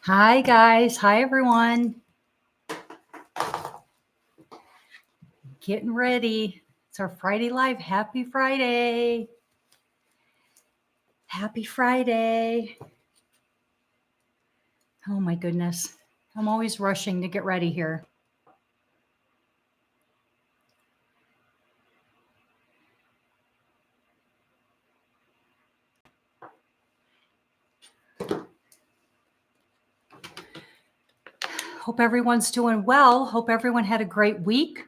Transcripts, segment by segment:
Hi, guys. Hi, everyone. Getting ready. It's our Friday Live. Happy Friday. Happy Friday. Oh, my goodness. I'm always rushing to get ready here. Hope everyone's doing well. Hope everyone had a great week.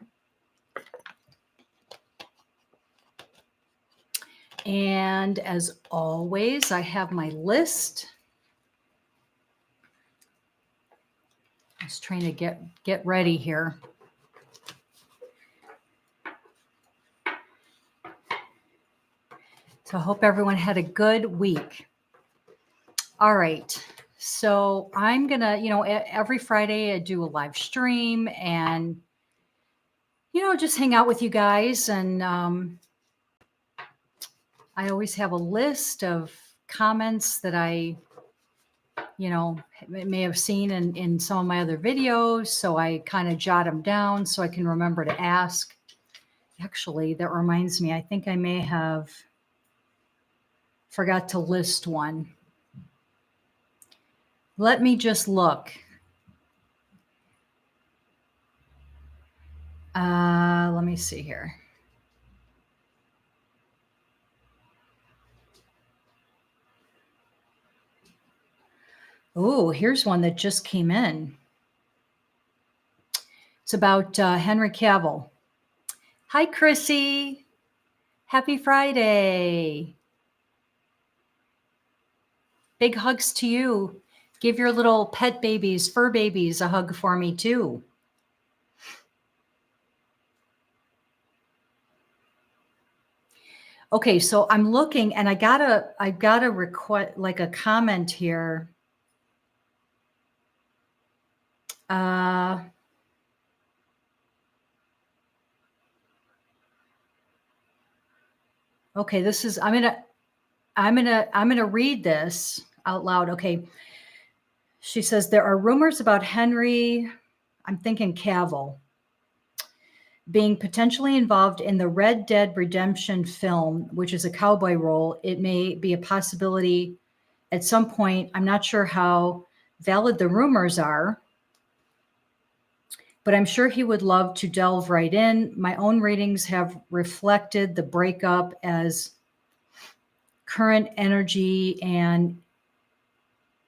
And as always, I have my list. Just trying to get ready here. So I hope everyone had a good week. All right. So I'm going to, every Friday I do a live stream and, just hang out with you guys. And I always have a list of comments that I, may have seen in some of my other videos. So I kind of jot them down so I can remember to ask. Actually, that reminds me, I think I may have forgot to list one. Let me just look. Let me see here. Oh, here's one that just came in. It's about Henry Cavill. Hi, Chrissy. Happy Friday. Big hugs to you. Give your little pet babies, fur babies, a hug for me too. Okay, so I'm looking and I got a request, like a comment here. Okay, this is I'm gonna read this out loud. Okay. She says there are rumors about Henry, I'm thinking Cavill, being potentially involved in the Red Dead Redemption film, which is a cowboy role. It may be a possibility at some point. I'm not sure how valid the rumors are, but I'm sure he would love to delve right in. My own ratings have reflected the breakup as current energy and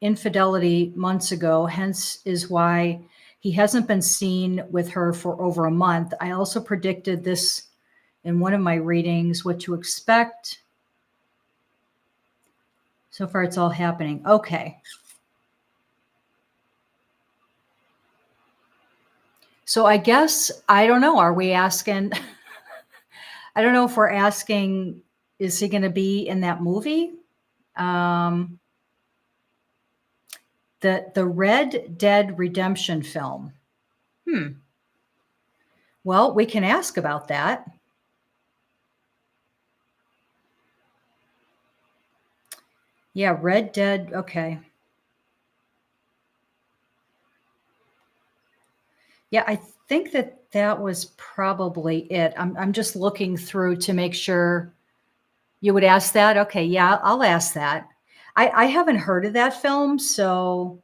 infidelity months ago, hence is why he hasn't been seen with her for over a month. I also predicted this in one of my readings, what to expect. So far, it's all happening. Okay. So I guess, I don't know, are we asking, I don't know if we're asking, is he going to be in that movie? The Red Dead Redemption film. Well, we can ask about that. Yeah, Red Dead. Okay. Yeah, I think that was probably it. I'm just looking through to make sure you would ask that. Okay, yeah, I'll ask that. I haven't heard of that film, so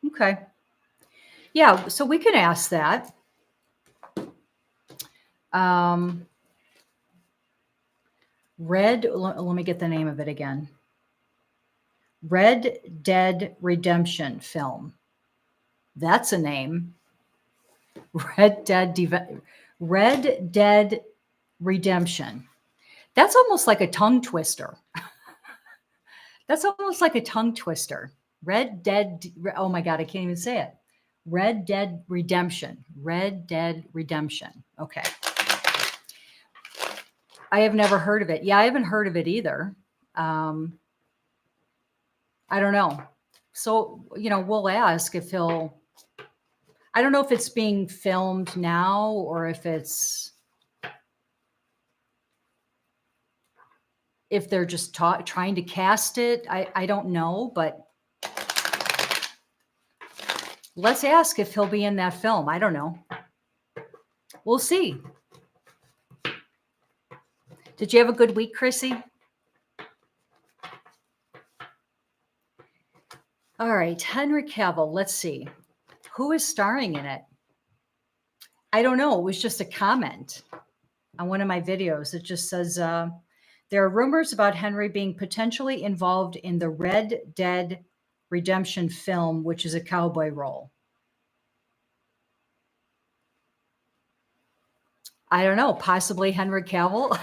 okay. Yeah, so we can ask that. Let me get the name of it again. Red Dead Redemption film. That's a name. Red Dead Redemption. That's almost like a tongue twister. That's almost like a tongue twister. Red Dead. Oh my God, I can't even say it. Red Dead Redemption. Red Dead Redemption. Okay. I have never heard of it. Yeah, I haven't heard of it either. I don't know. So, we'll ask if he'll. I don't know if it's being filmed now or if it's. if they're just trying to cast it, I don't know, but let's ask if he'll be in that film. I don't know. We'll see. Did you have a good week, Chrissy? All right, Henry Cavill. Let's see. Who is starring in it? I don't know. It was just a comment on one of my videos. It just says, there are rumors about Henry being potentially involved in the Red Dead Redemption film, which is a cowboy role. I don't know. Possibly Henry Cavill.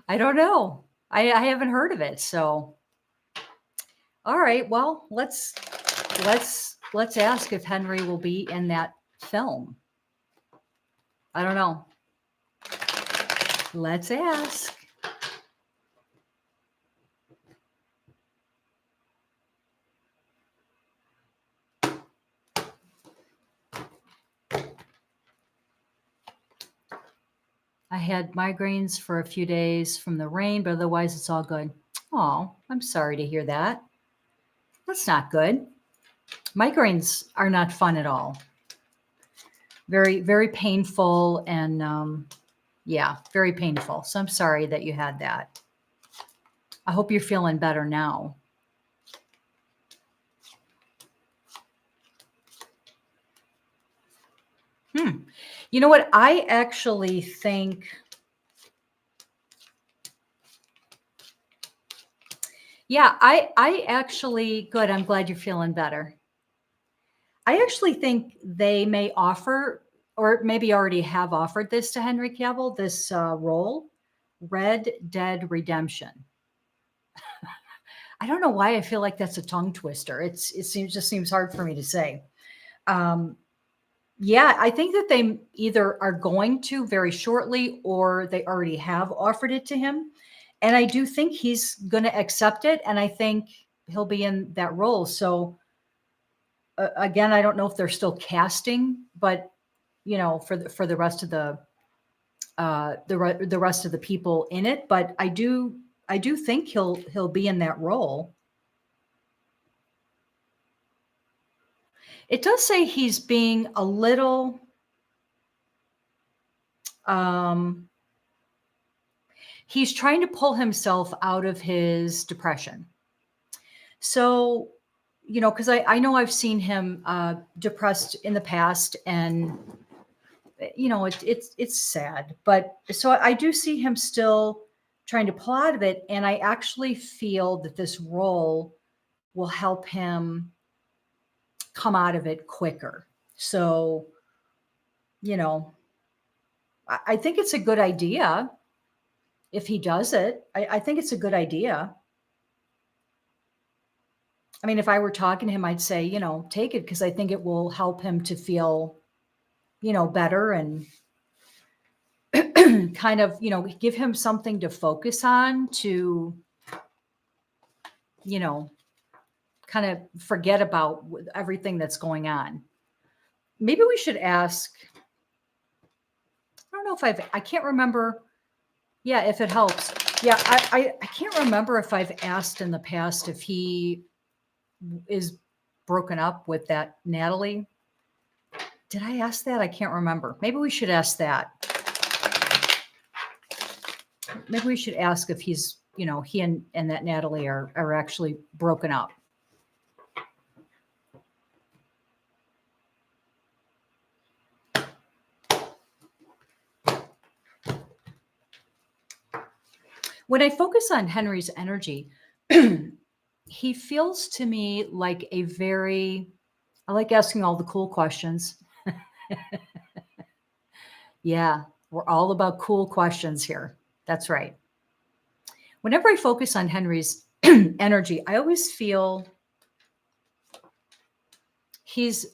I don't know. I haven't heard of it. So, all right. Well, let's ask if Henry will be in that film. I don't know. Let's ask. I had migraines for a few days from the rain, but otherwise it's all good. Oh, I'm sorry to hear that. That's not good. Migraines are not fun at all. Very, very painful and yeah, very painful. So I'm sorry that you had that. I hope you're feeling better now. You know what? I actually think, yeah, I actually, good. I'm glad you're feeling better. I actually think they may offer, or maybe already have offered this to Henry Cavill, this role, Red Dead Redemption. I don't know why I feel like that's a tongue twister. It just seems hard for me to say. Yeah, I think that they either are going to very shortly or they already have offered it to him. And I do think he's going to accept it. And I think he'll be in that role. So again, I don't know if they're still casting, but you know, for the rest of the rest of the people in it. But I do think he'll be in that role. It does say he's being a little, he's trying to pull himself out of his depression. So, you know, because I know I've seen him depressed in the past, and you know, it's sad. But so I do see him still trying to pull out of it, and I actually feel that this role will help him come out of it quicker. So, you know, I think it's a good idea if he does it. I think it's a good idea. I mean, if I were talking to him, I'd say, you know, take it because I think it will help him to feel, you know, better and kind of, you know, give him something to focus on to, you know, kind of forget about everything that's going on. Maybe we should ask. I don't know if I can't remember. Yeah, if it helps. Yeah, I can't remember if I've asked in the past if he is broken up with that Natalie. Did I ask that? I can't remember. Maybe we should ask that. Maybe we should ask if he's, you know, he and that Natalie are actually broken up. When I focus on Henry's energy, he feels to me like I like asking all the cool questions. Yeah, we're all about cool questions here. That's right. Whenever I focus on Henry's energy, I always feel he's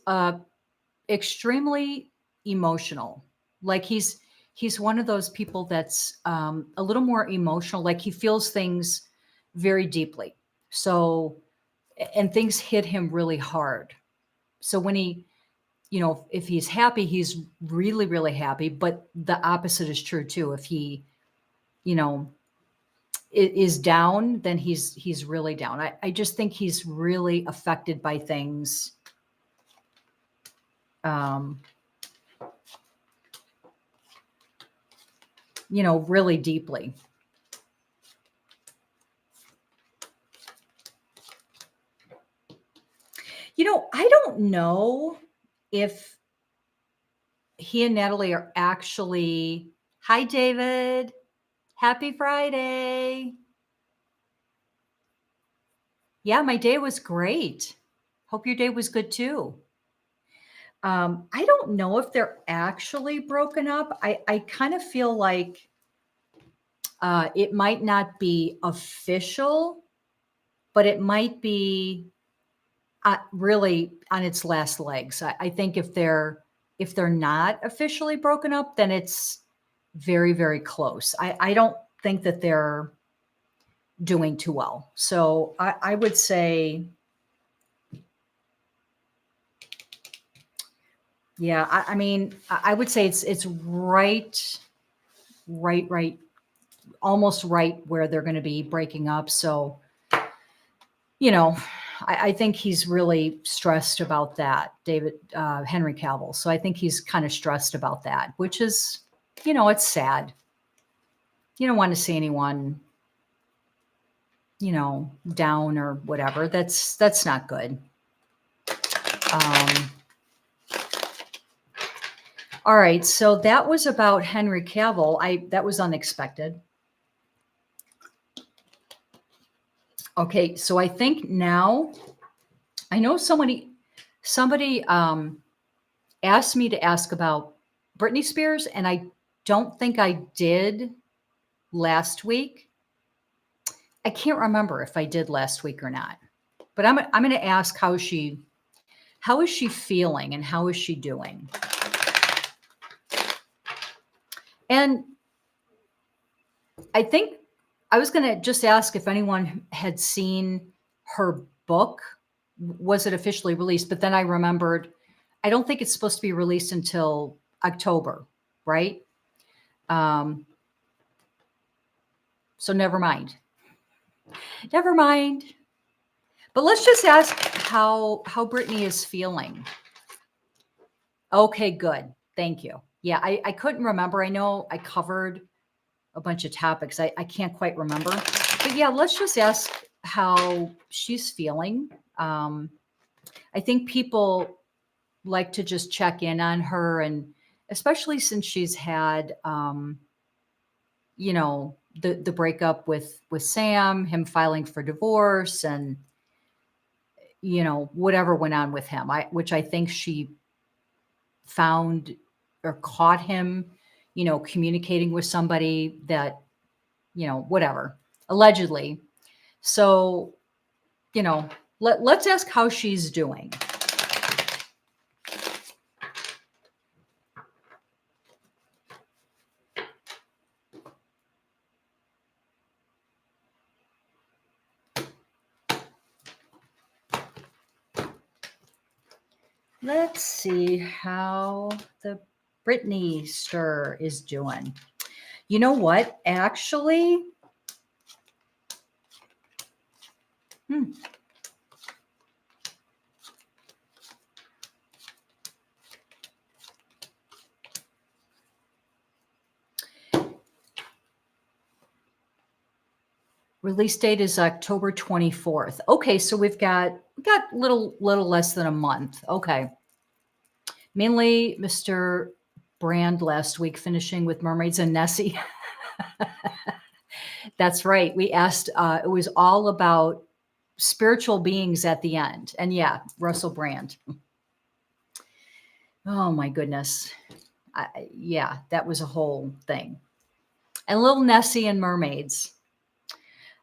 extremely emotional. Like he's one of those people that's a little more emotional. Like he feels things very deeply. So, and things hit him really hard. So when he, you know, if he's happy, he's really, really happy. But the opposite is true too. If he, you know, is down, then he's really down. I just think he's really affected by things. Really deeply. I don't know if he and Natalie are actually, hi, David. Happy Friday. Yeah, my day was great. Hope your day was good too. I don't know if they're actually broken up. I kind of feel like it might not be official, but it might be really on its last legs. I think if they're not officially broken up, then it's very, very close. I don't think that they're doing too well. So I would say, yeah, I mean, I would say it's right, almost right where they're going to be breaking up. So, I think he's really stressed about that, Henry Cavill. So I think he's kind of stressed about that, which is, it's sad. You don't want to see anyone, down or whatever. That's not good. All right. So that was about Henry Cavill. That was unexpected. Okay. So I think now I know somebody asked me to ask about Britney Spears, and I don't think I did last week. I can't remember if I did last week or not, but I'm going to ask how is she feeling and how is she doing? And I think I was going to just ask if anyone had seen her book. Was it officially released? But then I remembered, I don't think it's supposed to be released until October, right? So never mind. Never mind. But let's just ask how Britney is feeling. Okay, good. Thank you. Yeah, I couldn't remember. I know I covered a bunch of topics. I can't quite remember. But yeah, let's just ask how she's feeling. I think people like to just check in on her, and especially since she's had the breakup with Sam, him filing for divorce, and whatever went on with him, which I think she found or caught him communicating with somebody that whatever, allegedly. So let's ask how she's doing. Let's see how the Britney stir is doing. You know what? Actually, release date is October 24th. Okay, so we've got little less than a month. Okay. Mainly Mr. Brand last week, finishing with Mermaids and Nessie. That's right. We asked, it was all about spiritual beings at the end. And yeah, Russell Brand. Oh my goodness. Yeah, that was a whole thing. And little Nessie and mermaids.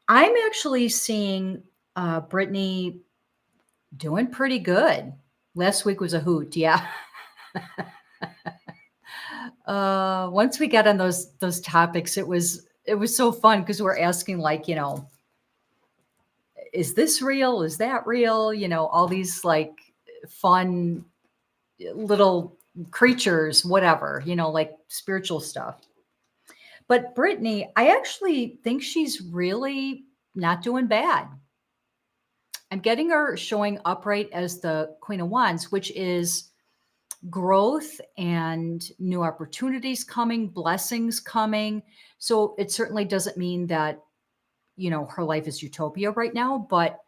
I'm actually seeing Britney doing pretty good. Last week was a hoot. Yeah. Once we got on those topics, it was so fun because we're asking, like, is this real? Is that real? All these like fun little creatures, whatever, like spiritual stuff. But Britney, I actually think she's really not doing bad. I'm getting her showing upright as the Queen of Wands, which is growth and new opportunities coming, blessings coming. So it certainly doesn't mean that, her life is utopia right now, but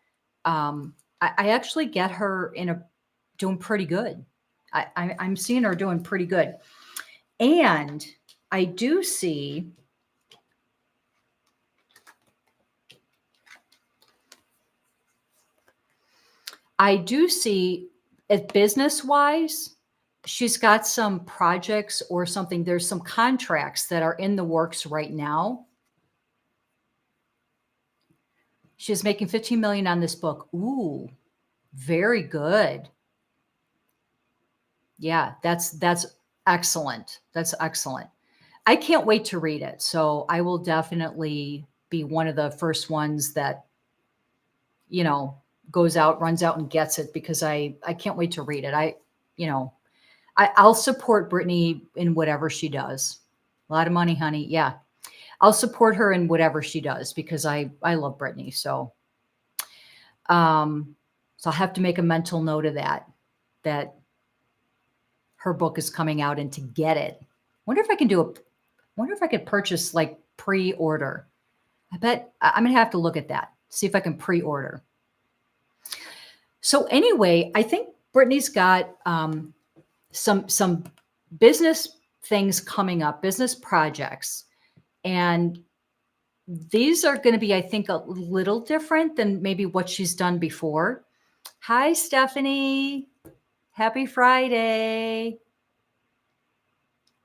I actually get her doing pretty good. I'm seeing her doing pretty good. And I do see it business wise, she's got some projects or something. There's some contracts that are in the works right now. She's making 15 million on this book. Ooh, very good. Yeah, that's excellent. That's excellent. I can't wait to read it. So I will definitely be one of the first ones that, you know, runs out and gets it because I can't wait to read it. You know, I'll support Britney in whatever she does. A lot of money, honey. Yeah. I'll support her in whatever she does because I love Britney. So I'll have to make a mental note of that her book is coming out and to get it. Wonder if I could purchase like pre-order. I bet I'm gonna have to look at that, see if I can pre-order. So anyway, I think Brittany's got some business things coming up, business projects, and these are going to be, I think, a little different than maybe what she's done before. Hi, Stephanie. Happy Friday.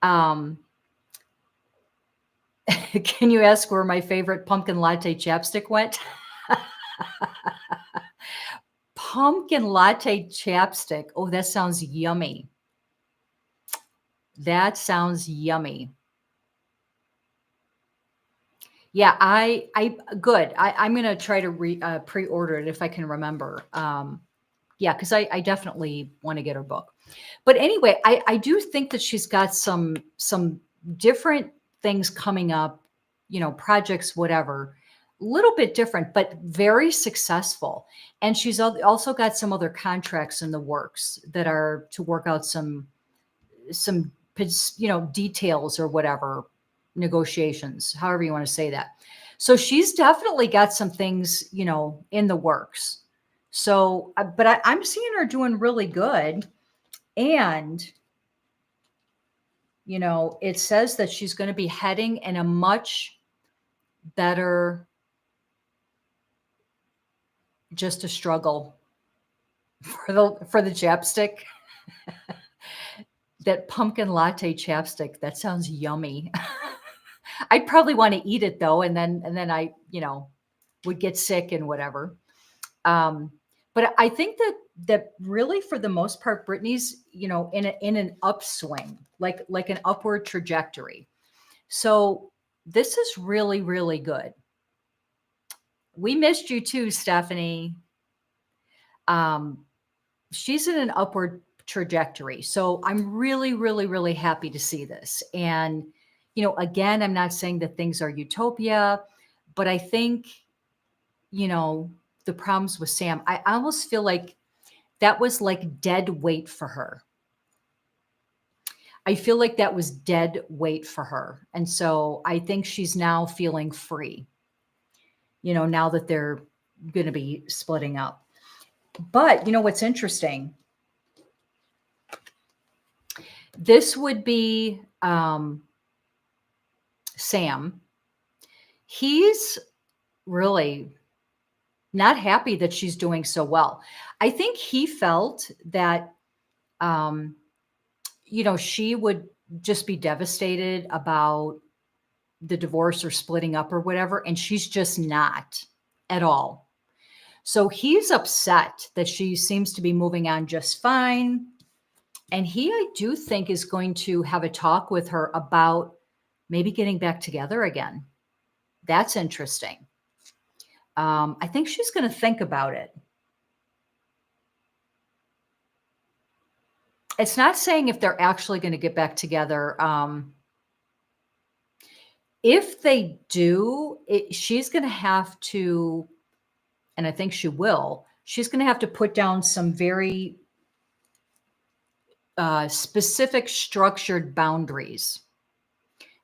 Can you ask where my favorite pumpkin latte chapstick went? Pumpkin latte chapstick. Oh, that sounds yummy. That sounds yummy. Yeah, good. I'm gonna try to pre-order it if I can remember. Yeah, because I definitely want to get her book. But anyway, I do think that she's got some different things coming up, projects, whatever, a little bit different, but very successful. And she's also got some other contracts in the works that are to work out some details or whatever, negotiations, however you want to say that. So she's definitely got some things, in the works. So, but I'm seeing her doing really good. And, it says that she's going to be heading in a much better, just a struggle for the chapstick. That pumpkin latte chapstick, that sounds yummy. I'd probably want to eat it though, and then I, would get sick and whatever. But I think that really for the most part, Britney's, in an upswing, like an upward trajectory. So this is really, really good. We missed you too, Stephanie. She's in an upward trajectory. So I'm really, really, really happy to see this. And, again, I'm not saying that things are utopia, but I think, the problems with Sam, I almost feel like that was like dead weight for her. I feel like that was dead weight for her. And so I think she's now feeling free, now that they're going to be splitting up. But what's interesting? This would be Sam. He's really not happy that she's doing so well. I think he felt that, she would just be devastated about the divorce or splitting up or whatever. And she's just not at all. So he's upset that she seems to be moving on just fine. And he, I do think, is going to have a talk with her about maybe getting back together again. That's interesting. I think she's going to think about it. It's not saying if they're actually going to get back together. If they do, she's going to have to, and I think she will, she's going to have to put down some very specific structured boundaries.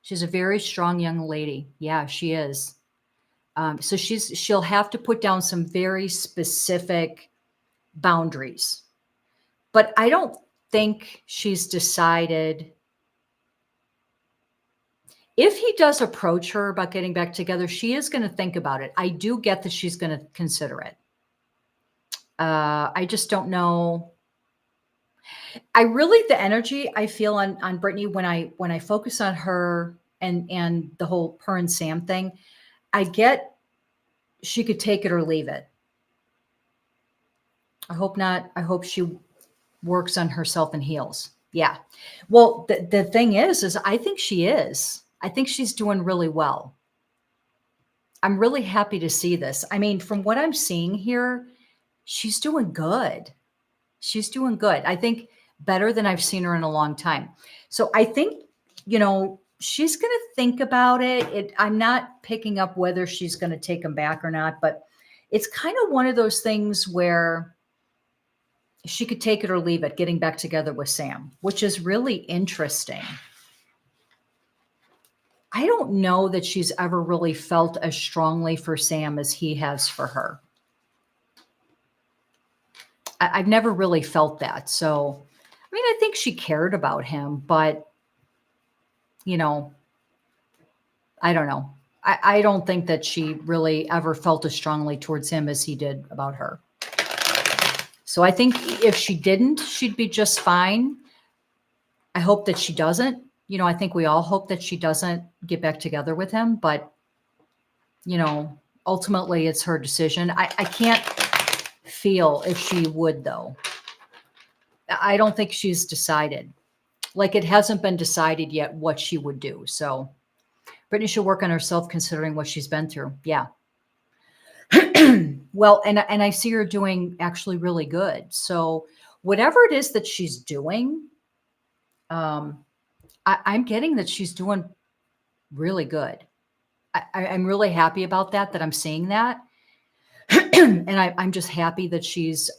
She's a very strong young lady. Yeah, she is. So she'll have to put down some very specific boundaries. But I don't think she's decided. If he does approach her about getting back together, she is going to think about it. I do get that she's going to consider it. I just don't know. The energy I feel on Britney when I focus on her and the whole her and Sam thing, I get she could take it or leave it. I hope not. I hope she works on herself and heals. Yeah. Well, the thing is I think she is. I think she's doing really well. I'm really happy to see this. I mean, from what I'm seeing here, she's doing good. She's doing good. I think better than I've seen her in a long time. So I think, she's going to think about it. I'm not picking up whether she's going to take him back or not, but it's kind of one of those things where she could take it or leave it, getting back together with Sam, which is really interesting. I don't know that she's ever really felt as strongly for Sam as he has for her. I've never really felt that. So, I mean, I think she cared about him, but, I don't know. I don't think that she really ever felt as strongly towards him as he did about her. So I think if she didn't, she'd be just fine. I hope that she doesn't. I think we all hope that she doesn't get back together with him, but, ultimately it's her decision. I can't feel if she would, though. I don't think she's decided. Like, it hasn't been decided yet what she would do. So Britney should work on herself considering what she's been through. Yeah. Well, and I see her doing actually really good. So whatever it is that she's doing, I'm getting that she's doing really good. I'm really happy about that I'm seeing that. And I'm just happy that she's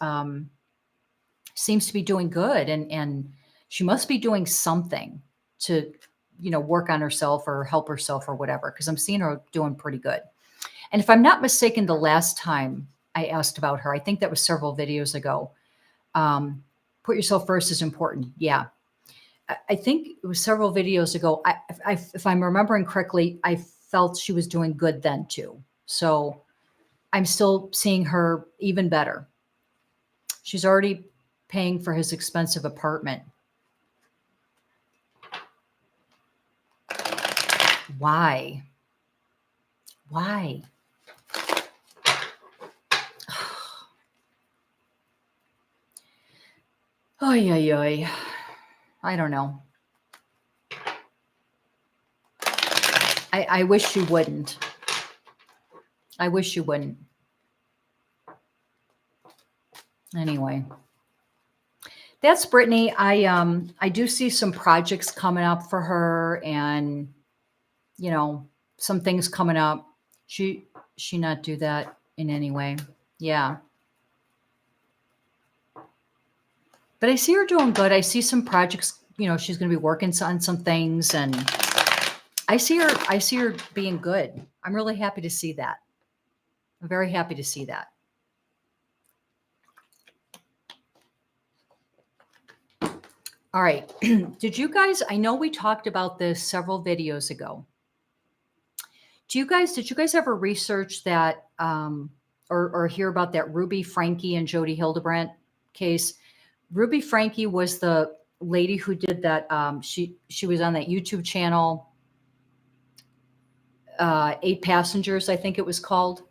seems to be doing good, and she must be doing something to, work on herself or help herself or whatever, because I'm seeing her doing pretty good. And if I'm not mistaken, the last time I asked about her, I think that was several videos ago. Put yourself first is important. Yeah. I think it was several videos ago. If I'm remembering correctly, I felt she was doing good then too. So I'm still seeing her even better. She's already paying for his expensive apartment. Why? Why? Oy, oy, oy. I don't know. I wish you wouldn't. I wish you wouldn't. Anyway, that's Britney. I do see some projects coming up for her, and some things coming up. She not do that in any way. Yeah. But I see her doing good. I see some projects, she's going to be working on some things, and I see her being good. I'm really happy to see that. I'm very happy to see that. All right. Did you guys, I know we talked about this several videos ago. Did you guys ever research that or hear about that Ruby Franke and Jody Hildebrandt case? Ruby Franke was the lady who did that. She was on that YouTube channel, 8 Passengers, I think it was called.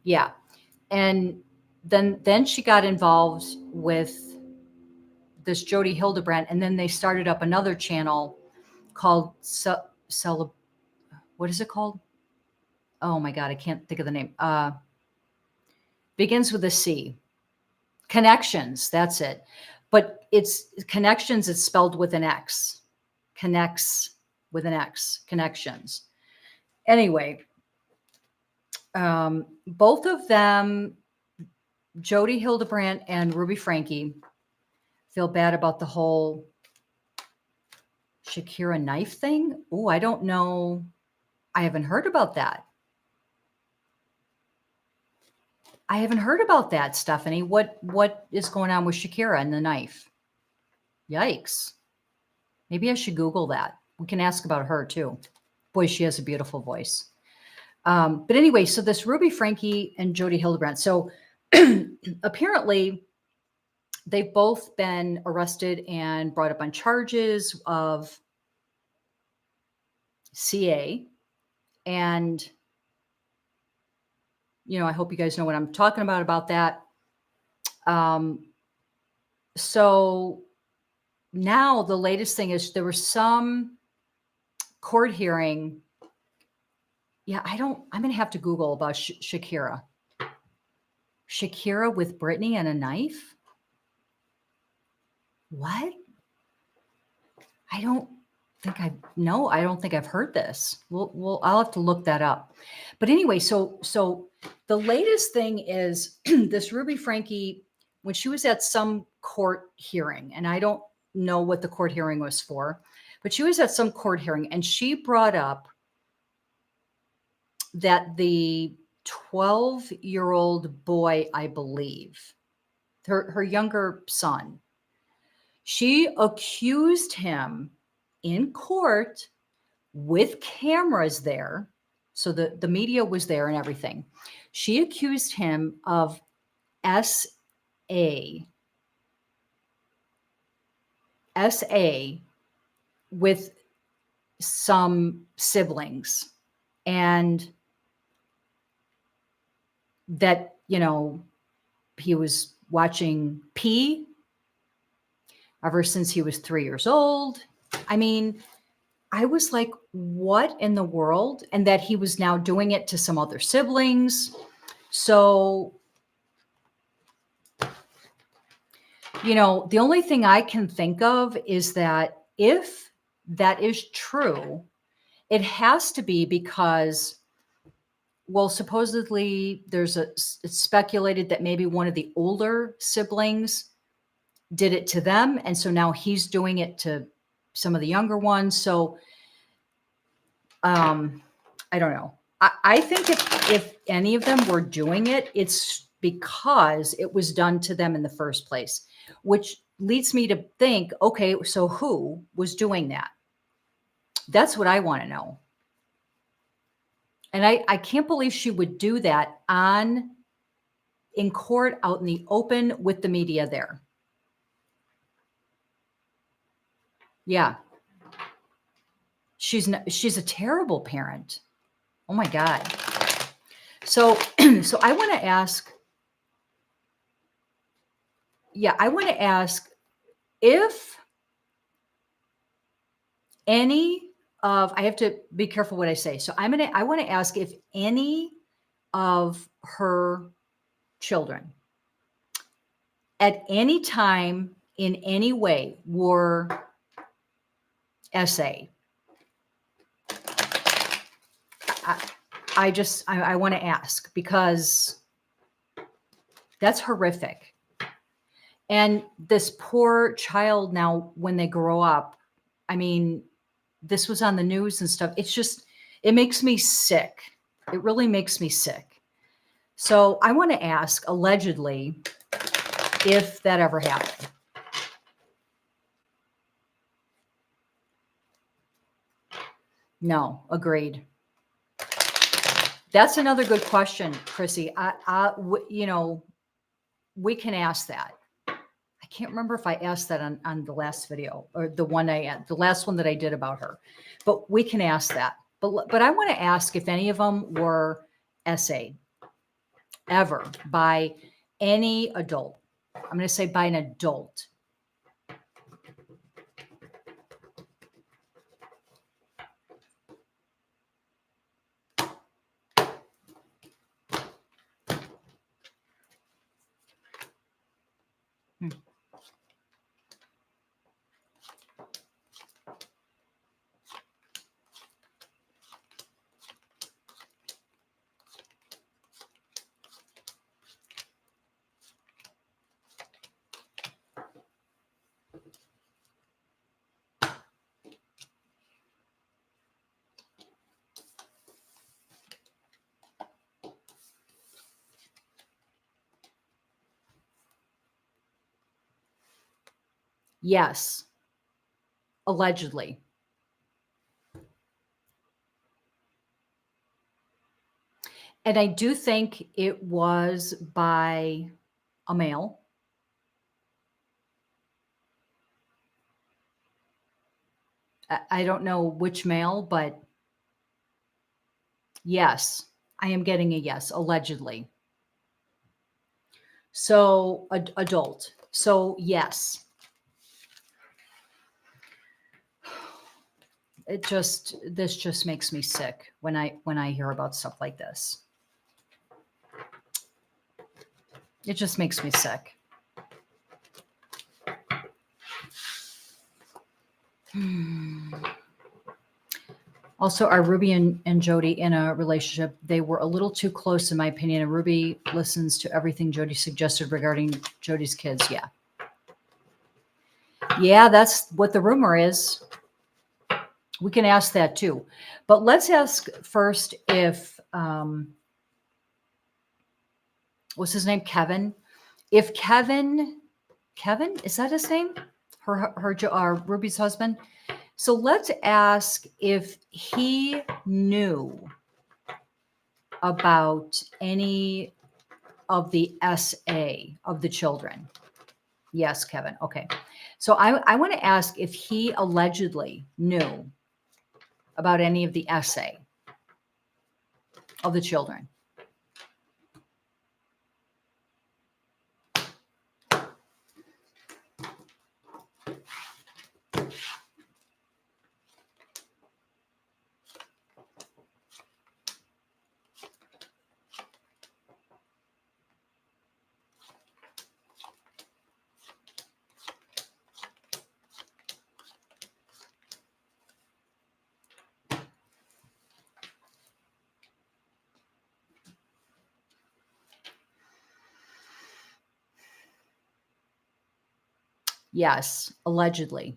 Yeah. And then she got involved with this Jody Hildebrandt, and then they started up another channel called what is it called? Oh my God, I can't think of the name. Begins with a C. Connections, that's it. But it's Connections, it's spelled with an X. Connects with an X, connections. Anyway, both of them, Jody Hildebrandt and Ruby Franke, feel bad about the whole Shakira knife thing. Oh, I don't know. I haven't heard about that. I haven't heard about that, Stephanie. What is going on with Shakira and the knife? Yikes. Maybe I should Google that. We can ask about her too. Boy, she has a beautiful voice. But anyway, so this Ruby Franke and Jody Hildebrandt. So apparently they've both been arrested and brought up on charges of CA. And, you know, I hope you guys know what I'm talking about that. So now the latest thing is there was some court hearing. Yeah, I'm going to have to Google about Shakira. Shakira with Britney and a knife? What? I don't think I've heard this. I'll have to look that up. But anyway, so the latest thing is this Ruby Franke, when she was at some court hearing, and I don't know what the court hearing was for, but she was at some court hearing and she brought up that the 12-year-old boy, I believe, her younger son, she accused him in court with cameras there. So the media was there and everything. She accused him of SA with some siblings, and that, you know, he was watching P ever since he was 3 years old. I mean, I was like, what in the world? And that he was now doing it to some other siblings. So, you know, the only thing I can think of is that if that is true, it has to be because, well, supposedly it's speculated that maybe one of the older siblings did it to them. And so now he's doing it to some of the younger ones. So I don't know. I think if any of them were doing it, it's because it was done to them in the first place, which leads me to think, okay, so who was doing that? That's what I want to know. And I can't believe she would do that in court out in the open with the media there. Yeah. She's a terrible parent. Oh my God. So I want to ask, if any of, I have to be careful what I say. So I want to ask if any of her children at any time in any way were SA. I want to ask, because that's horrific. And this poor child now, when they grow up, I mean, this was on the news and stuff. It makes me sick. It really makes me sick. So I want to ask, allegedly, if that ever happened. No, agreed. That's another good question, Chrissy. You know, we can ask that. I can't remember if I asked that on the last video, or the last one that I did about her, but we can ask that. But I want to ask if any of them were SA ever by any adult. I'm going to say by an adult. Yes, allegedly. And I do think it was by a male. I don't know which male, but yes, I am getting a yes, allegedly. So adult. So yes, this just makes me sick when I hear about stuff like this. It just makes me sick. Also, are Ruby and Jody in a relationship? They were a little too close, in my opinion. And Ruby listens to everything Jody suggested regarding Jody's kids. Yeah. Yeah, that's what the rumor is. We can ask that too. But let's ask first if, what's his name? Kevin. If Kevin, is that his name? Ruby's husband. So let's ask if he knew about any of the SA of the children. Yes, Kevin. Okay. So I want to ask if he allegedly knew about any of the SA of the children. Yes, allegedly.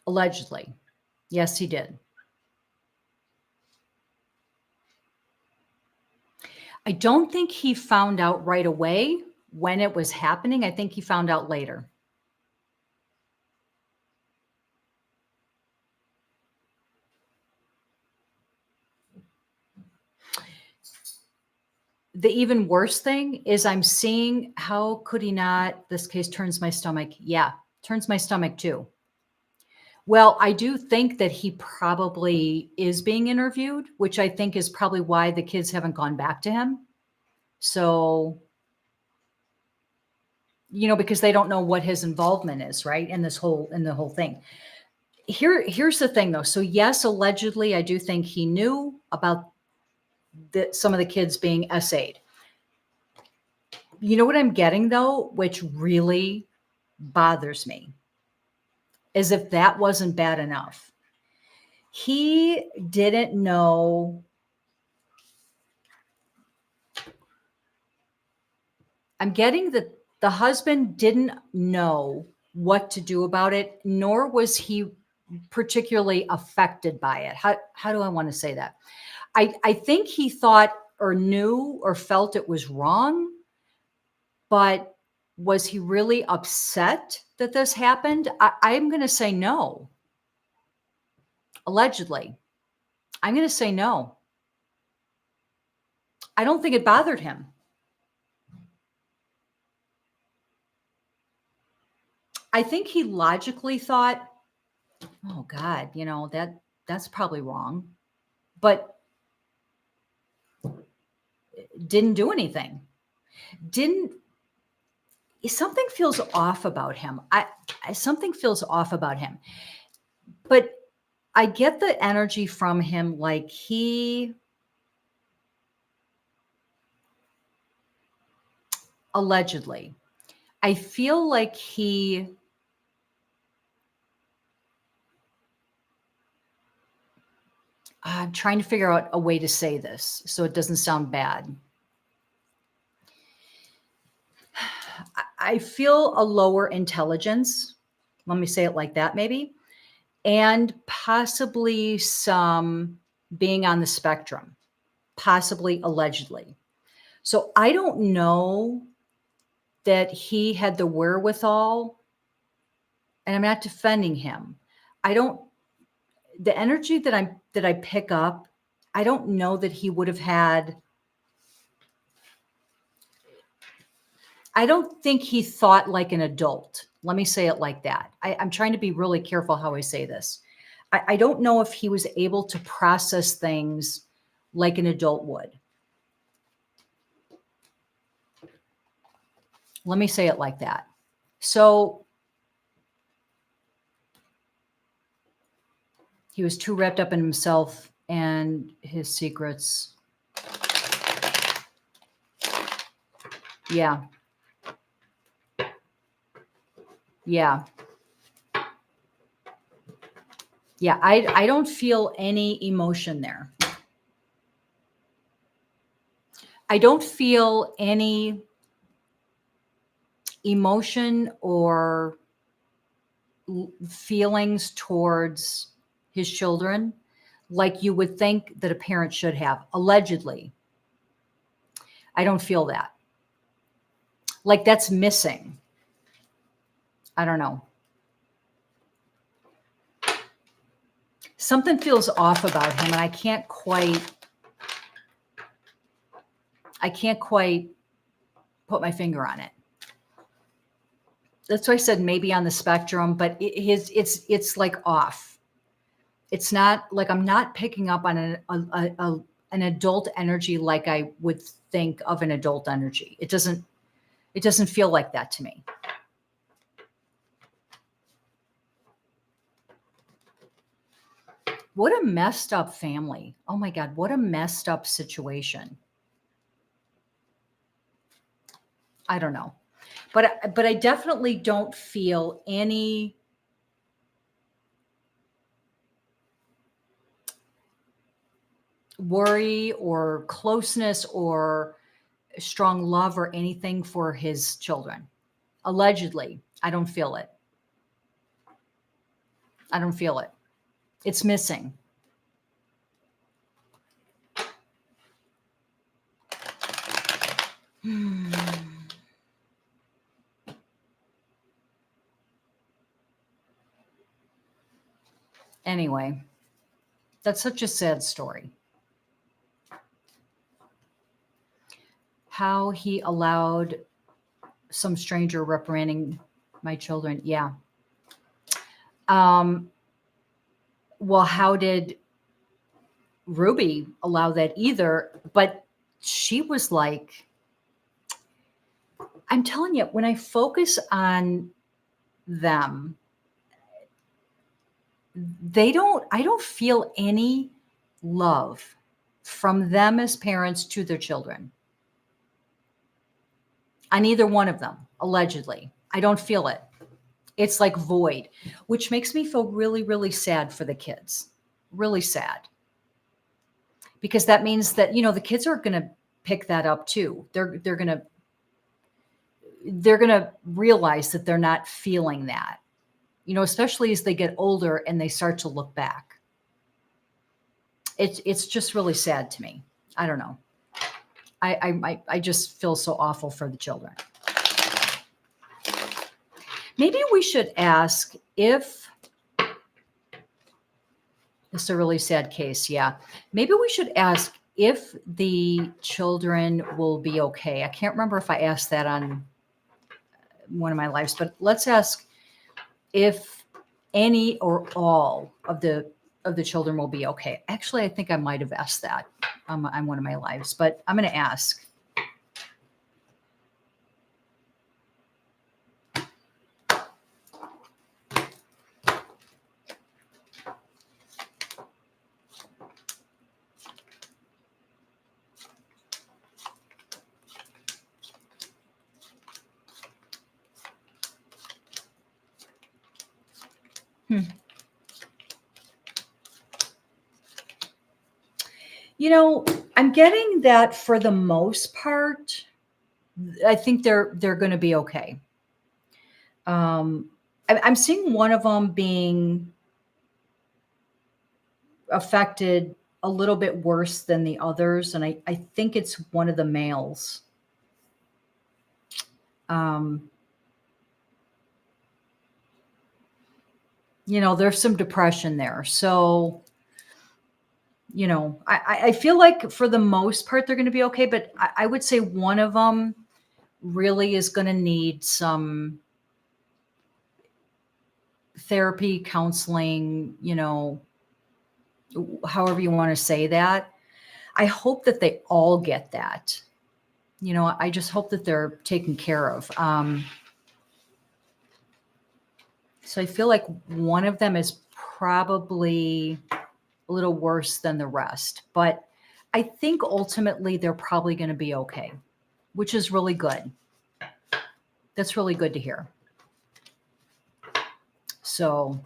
Allegedly. Yes, he did. I don't think he found out right away when it was happening. I think he found out later. The even worse thing is I'm seeing how could he not? This case turns my stomach. Yeah, turns my stomach too. Well, I do think that he probably is being interviewed, which I think is probably why the kids haven't gone back to him. So, because they don't know what his involvement is, right? In the whole thing. Here's the thing though. So yes, allegedly, I do think he knew about some of the kids being SA'd. You know what I'm getting though, which really bothers me, is if that wasn't bad enough. He didn't know. I'm getting that the husband didn't know what to do about it, nor was he particularly affected by it. How do I want to say that? I think he thought or knew or felt it was wrong, but was he really upset that this happened? I'm going to say no. Allegedly. I'm going to say no. I don't think it bothered him. I think he logically thought, oh God, that's probably wrong, but didn't do anything. Something feels off about him. Something feels off about him, but I get the energy from him. Like he allegedly, I feel like I'm trying to figure out a way to say this so it doesn't sound bad. I feel a lower intelligence. Let me say it like that, maybe. And possibly some being on the spectrum, possibly allegedly. So I don't know that he had the wherewithal and I'm not defending him. I don't, the energy that I pick up, I don't know that he would have had, I don't think he thought like an adult. Let me say it like that. I'm trying to be really careful how I say this. I don't know if he was able to process things like an adult would. Let me say it like that. So he was too wrapped up in himself and his secrets. Yeah. Yeah. Yeah. I don't feel any emotion there. I don't feel any emotion or feelings towards his children like you would think that a parent should have, allegedly. I don't feel that. Like that's missing. I don't know. Something feels off about him, and I can't quite put my finger on it. That's why I said maybe on the spectrum, but it's like off. It's not like I'm not picking up on an adult energy like I would think of an adult energy. It doesn't feel like that to me. What a messed up family. Oh my God, what a messed up situation. I don't know. But I definitely don't feel any worry or closeness or strong love or anything for his children. Allegedly, I don't feel it. I don't feel it. It's missing. Anyway, that's such a sad story. How he allowed some stranger reprimanding my children. Yeah. Well, how did Ruby allow that either? But she was like, I'm telling you, when I focus on them, I don't feel any love from them as parents to their children. On either one of them, allegedly. I don't feel it. It's like void, which makes me feel really, really sad for the kids. Really sad. Because that means that, the kids are going to pick that up too. They're going to realize that they're not feeling that. Especially as they get older and they start to look back. It's just really sad to me. I don't know. I just feel so awful for the children. Maybe we should ask if it's a really sad case. Yeah. Maybe we should ask if the children will be okay. I can't remember if I asked that on one of my lives, but let's ask if any or all of the children will be okay. Actually, I think I might have asked that on one of my lives, but I'm going to ask. I'm getting that for the most part, I think they're going to be okay. I'm seeing one of them being affected a little bit worse than the others, and I think it's one of the males. there's some depression there. So, I feel like for the most part, they're going to be okay. But I would say one of them really is going to need some therapy, counseling, however you want to say that. I hope that they all get that. I just hope that they're taken care of. So I feel like one of them is probably a little worse than the rest, but I think ultimately they're probably going to be okay, which is really good. That's really good to hear. So,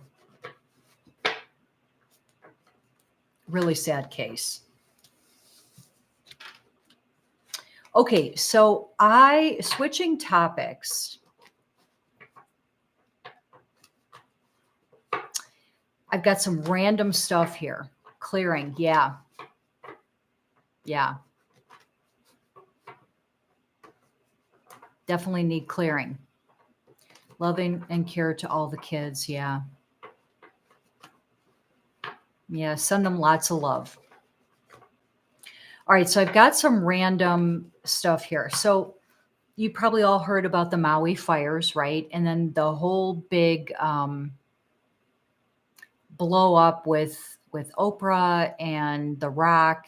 really sad case. Okay, so switching topics. I've got some random stuff here. Clearing, yeah. Yeah. Definitely need clearing. Loving and care to all the kids, yeah. Yeah, send them lots of love. All right, so I've got some random stuff here. So you probably all heard about the Maui fires, right? And then the whole big blow up with Oprah and The Rock,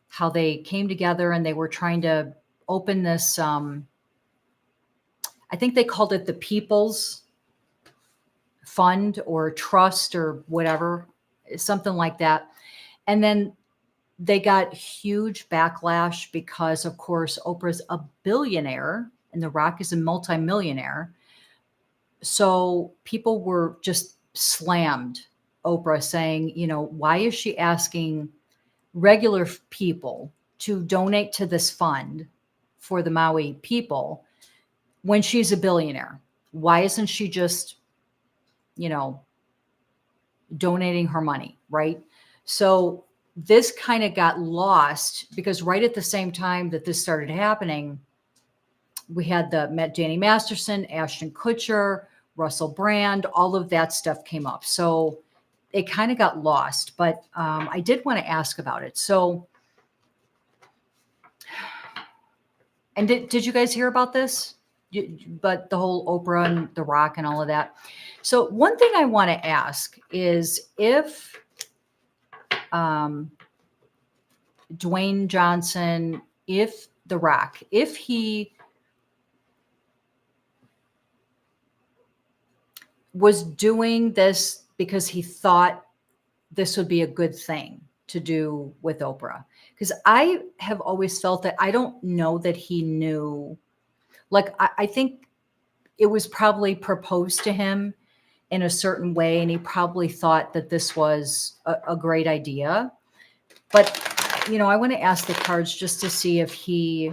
how they came together and they were trying to open this. I think they called it the People's Fund or Trust or whatever, something like that. And then they got huge backlash because, of course, Oprah's a billionaire and The Rock is a multimillionaire. So people were just slammed Oprah saying, why is she asking regular people to donate to this fund for the Maui people when she's a billionaire? Why isn't she just, donating her money, right? So this kind of got lost because right at the same time that this started happening, we had Danny Masterson, Ashton Kutcher, Russell Brand, all of that stuff came up. So it kind of got lost, but I did want to ask about it. So, and did you guys hear about this? But the whole Oprah and The Rock and all of that. So one thing I want to ask is if Dwayne Johnson, if The Rock, if he was doing this because he thought this would be a good thing to do with Oprah. Because I have always felt that I don't know that he knew. Like, I think it was probably proposed to him in a certain way, and he probably thought that this was a great idea. But, I want to ask the cards just to see if he,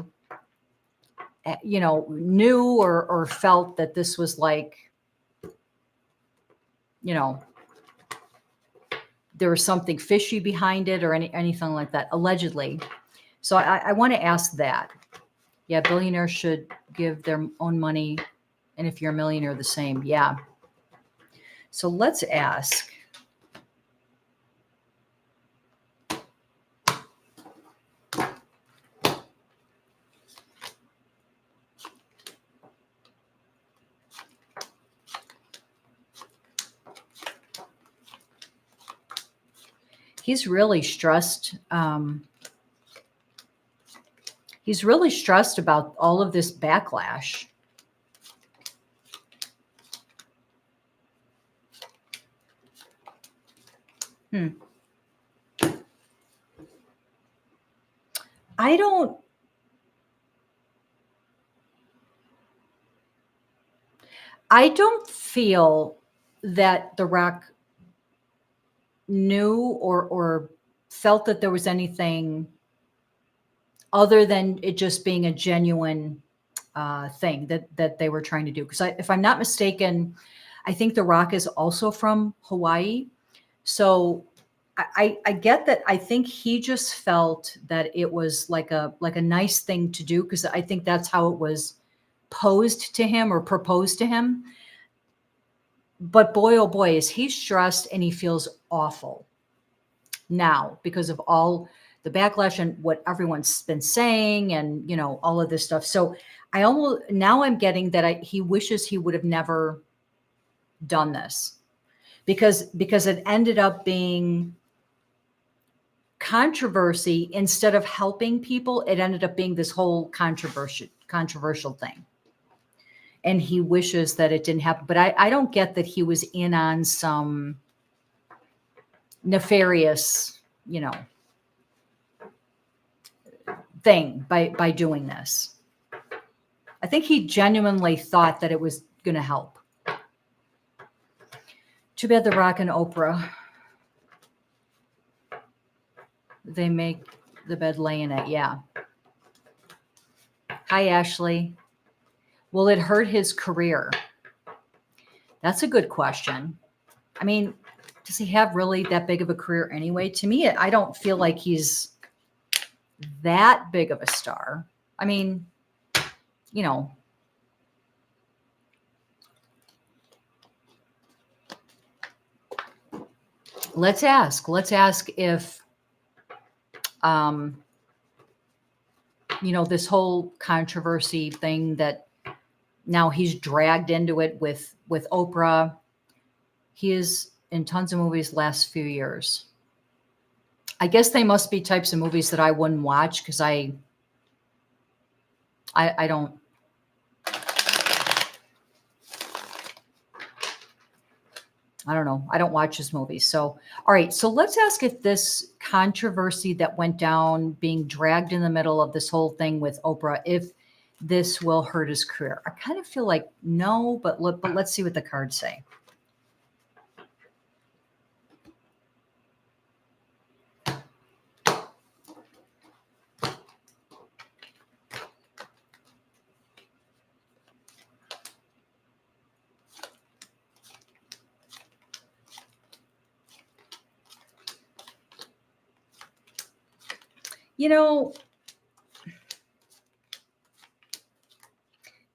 knew or felt that this was like, there was something fishy behind it or anything like that, allegedly. So I want to ask that. Yeah, billionaires should give their own money. And if you're a millionaire, the same. Yeah. So let's ask. He's really stressed. He's really stressed about all of this backlash. I don't feel that The Rock knew or felt that there was anything other than it just being a genuine thing that they were trying to do. Because if I'm not mistaken, I think The Rock is also from Hawaii. So I get that. I think he just felt that it was like a nice thing to do because I think that's how it was posed to him or proposed to him. But boy, oh boy, is he stressed and he feels awful now because of all the backlash and what everyone's been saying and, all of this stuff. So now I'm getting that he wishes he would have never done this because it ended up being controversy instead of helping people. It ended up being this whole controversial thing. And he wishes that it didn't happen. But I don't get that he was in on some nefarious, thing by doing this. I think he genuinely thought that it was going to help. Too bad The Rock and Oprah, they make the bed lay in it. Yeah. Hi, Ashley. Will it hurt his career? That's a good question. I mean, does he have really that big of a career anyway? To me, I don't feel like he's that big of a star. I mean, let's ask if, this whole controversy thing that now he's dragged into it with Oprah. He is in tons of movies last few years. I guess they must be types of movies that I wouldn't watch because I don't. I don't know. I don't watch his movies. So, all right. So let's ask if this controversy that went down, being dragged in the middle of this whole thing with Oprah, if this will hurt his career. I kind of feel like no, but let's see what the cards say.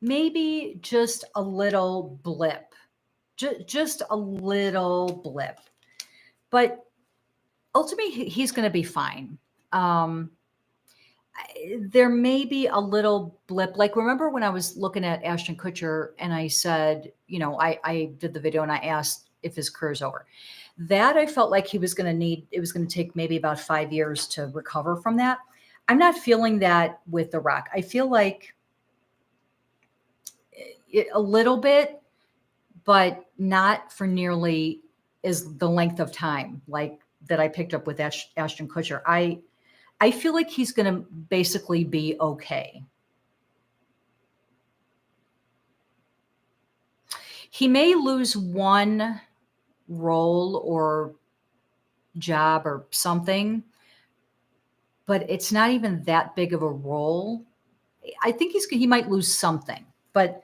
Maybe just a little blip, just a little blip, but ultimately he's going to be fine. There may be a little blip. Like, remember when I was looking at Ashton Kutcher and I said, I did the video and I asked if his career's over. That I felt like it was going to take maybe about 5 years to recover from that. I'm not feeling that with The Rock. I feel like a little bit, but not for nearly as the length of time like that I picked up with Ashton Kutcher. I feel like he's going to basically be okay. He may lose one role or job or something, but it's not even that big of a role. I think he might lose something, but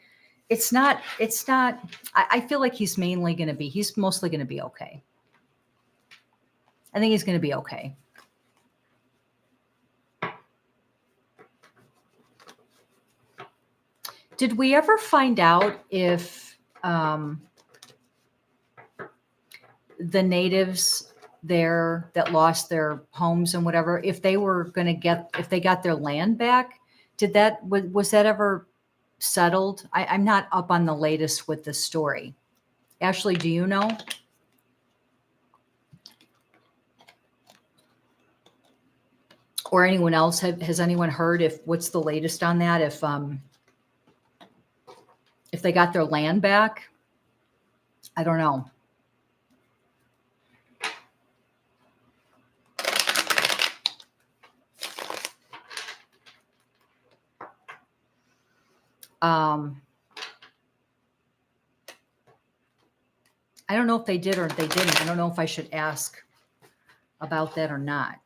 it's not, I feel like he's mostly going to be okay. I think he's going to be okay. Did we ever find out if the natives there that lost their homes and whatever, if they got their land back, was that ever settled? I'm not up on the latest with the story. Ashley, do you know? Or anyone else? Has anyone heard what's the latest on that? If they got their land back? I don't know. I don't know if they did or they didn't. I don't know if I should ask about that or not.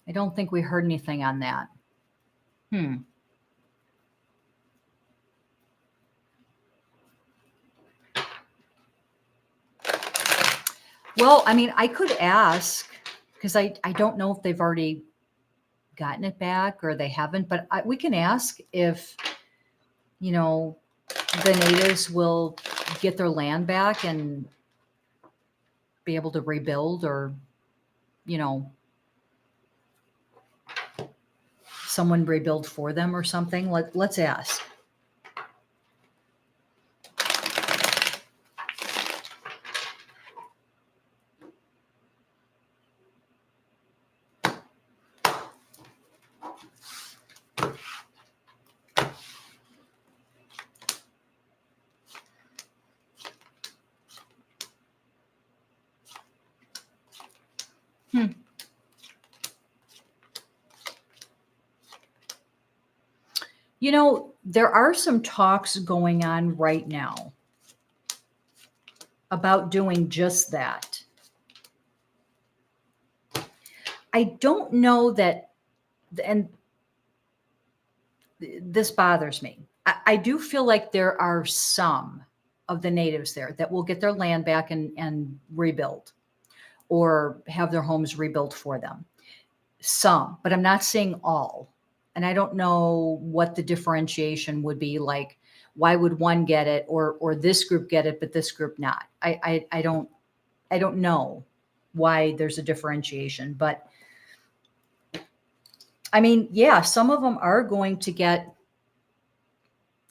I don't think we heard anything on that. Well, I mean, I could ask because I don't know if they've already gotten it back or they haven't, but we can ask if, the natives will get their land back and be able to rebuild, or, you know, someone rebuild for them or something? Let's ask. You know, there are some talks going on right now about doing just that. I don't know that, and this bothers me. I do feel like there are some of the natives there that will get their land back and rebuild, or have their homes rebuilt for them. Some, but I'm not saying all. And I don't know what the differentiation would be. Like, why would one get it, or this group get it but this group not? I don't know why there's a differentiation. But I mean, yeah, some of them are going to get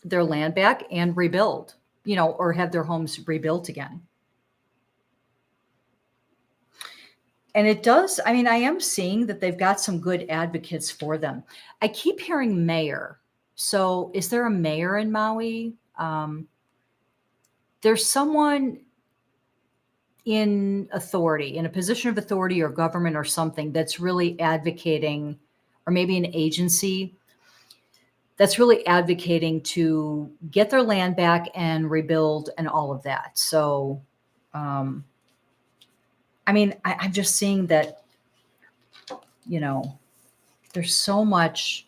their land back and rebuild, you know, or have their homes rebuilt again. And it does, I mean, I am seeing that they've got some good advocates for them. I keep hearing mayor. So is there a mayor in Maui? There's someone in authority, in a position of authority or government or something, that's really advocating, or maybe an agency that's really advocating to get their land back and rebuild and all of that. So, I mean, I'm just seeing that, you know, there's so much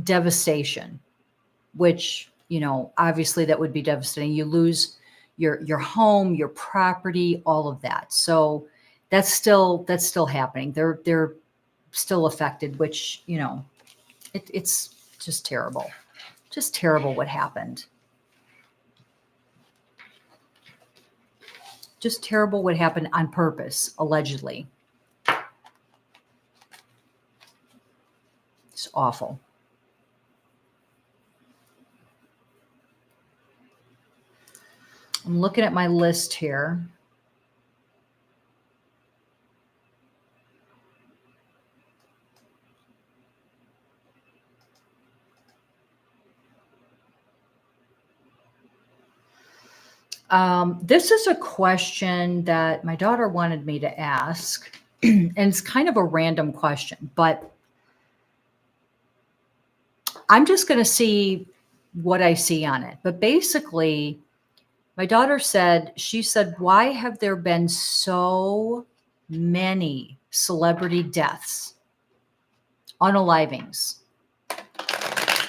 devastation, which, you know, obviously that would be devastating. You lose your home, your property, all of that. So that's still happening. They're still affected, which, you know, it's just terrible. Just terrible what happened. Just terrible what happened on purpose, allegedly. It's awful. I'm looking at my list here. This is a question that my daughter wanted me to ask, and it's kind of a random question, but I'm just going to see what I see on it. But basically, my daughter said, why have there been so many celebrity deaths, unalivings,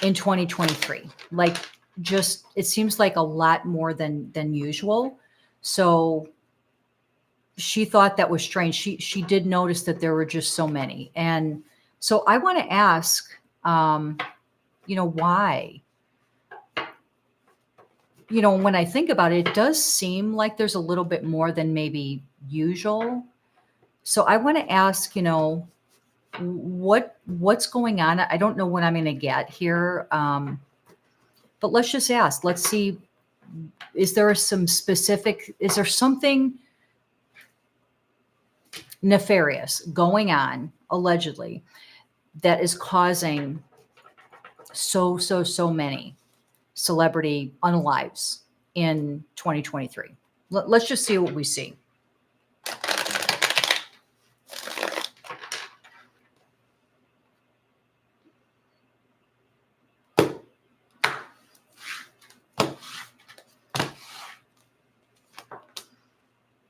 in 2023? Like, just, it seems like a lot more than usual. So she thought that was strange. She did notice that there were just so many. And so I want to ask, you know, why? You know, when I think about it, it does seem like there's a little bit more than maybe usual. So I want to ask, you know, what's going on? I don't know what I'm going to get here. But let's just ask. Let's see, is there something nefarious going on, allegedly, that is causing so many celebrity unalives in 2023? Let's just see what we see.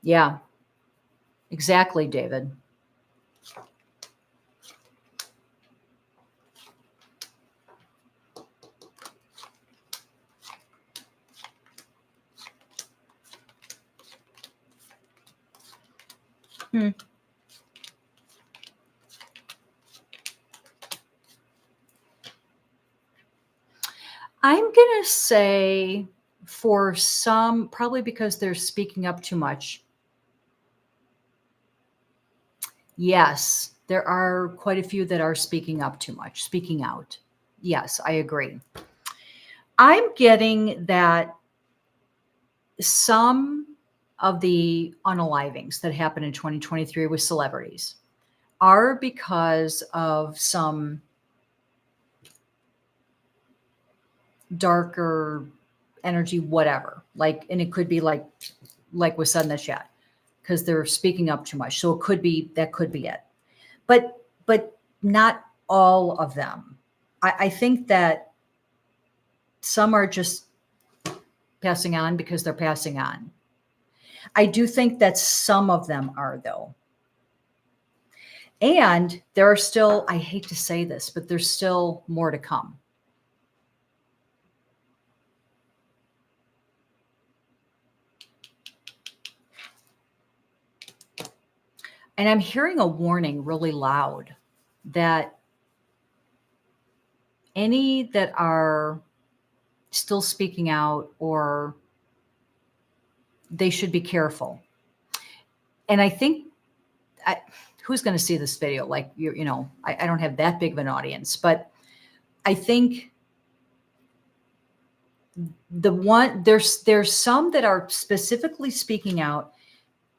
Yeah, exactly, David. I'm going to say for some, probably because they're speaking up too much. Yes, there are quite a few that are speaking up too much, speaking out. Yes, I agree. I'm getting that some of the unalivings that happened in 2023 with celebrities are because of some darker energy, whatever. Like, and it could be like was said in the chat, because they're speaking up too much. So it could be that could be it. But not all of them. I think that some are just passing on because they're passing on. I do think that some of them are, though. And there are still, I hate to say this, but there's still more to come. And I'm hearing a warning really loud that any that are still speaking out, or they should be careful. And I think, who's going to see this video? Like, I don't have that big of an audience, but I think there's some that are specifically speaking out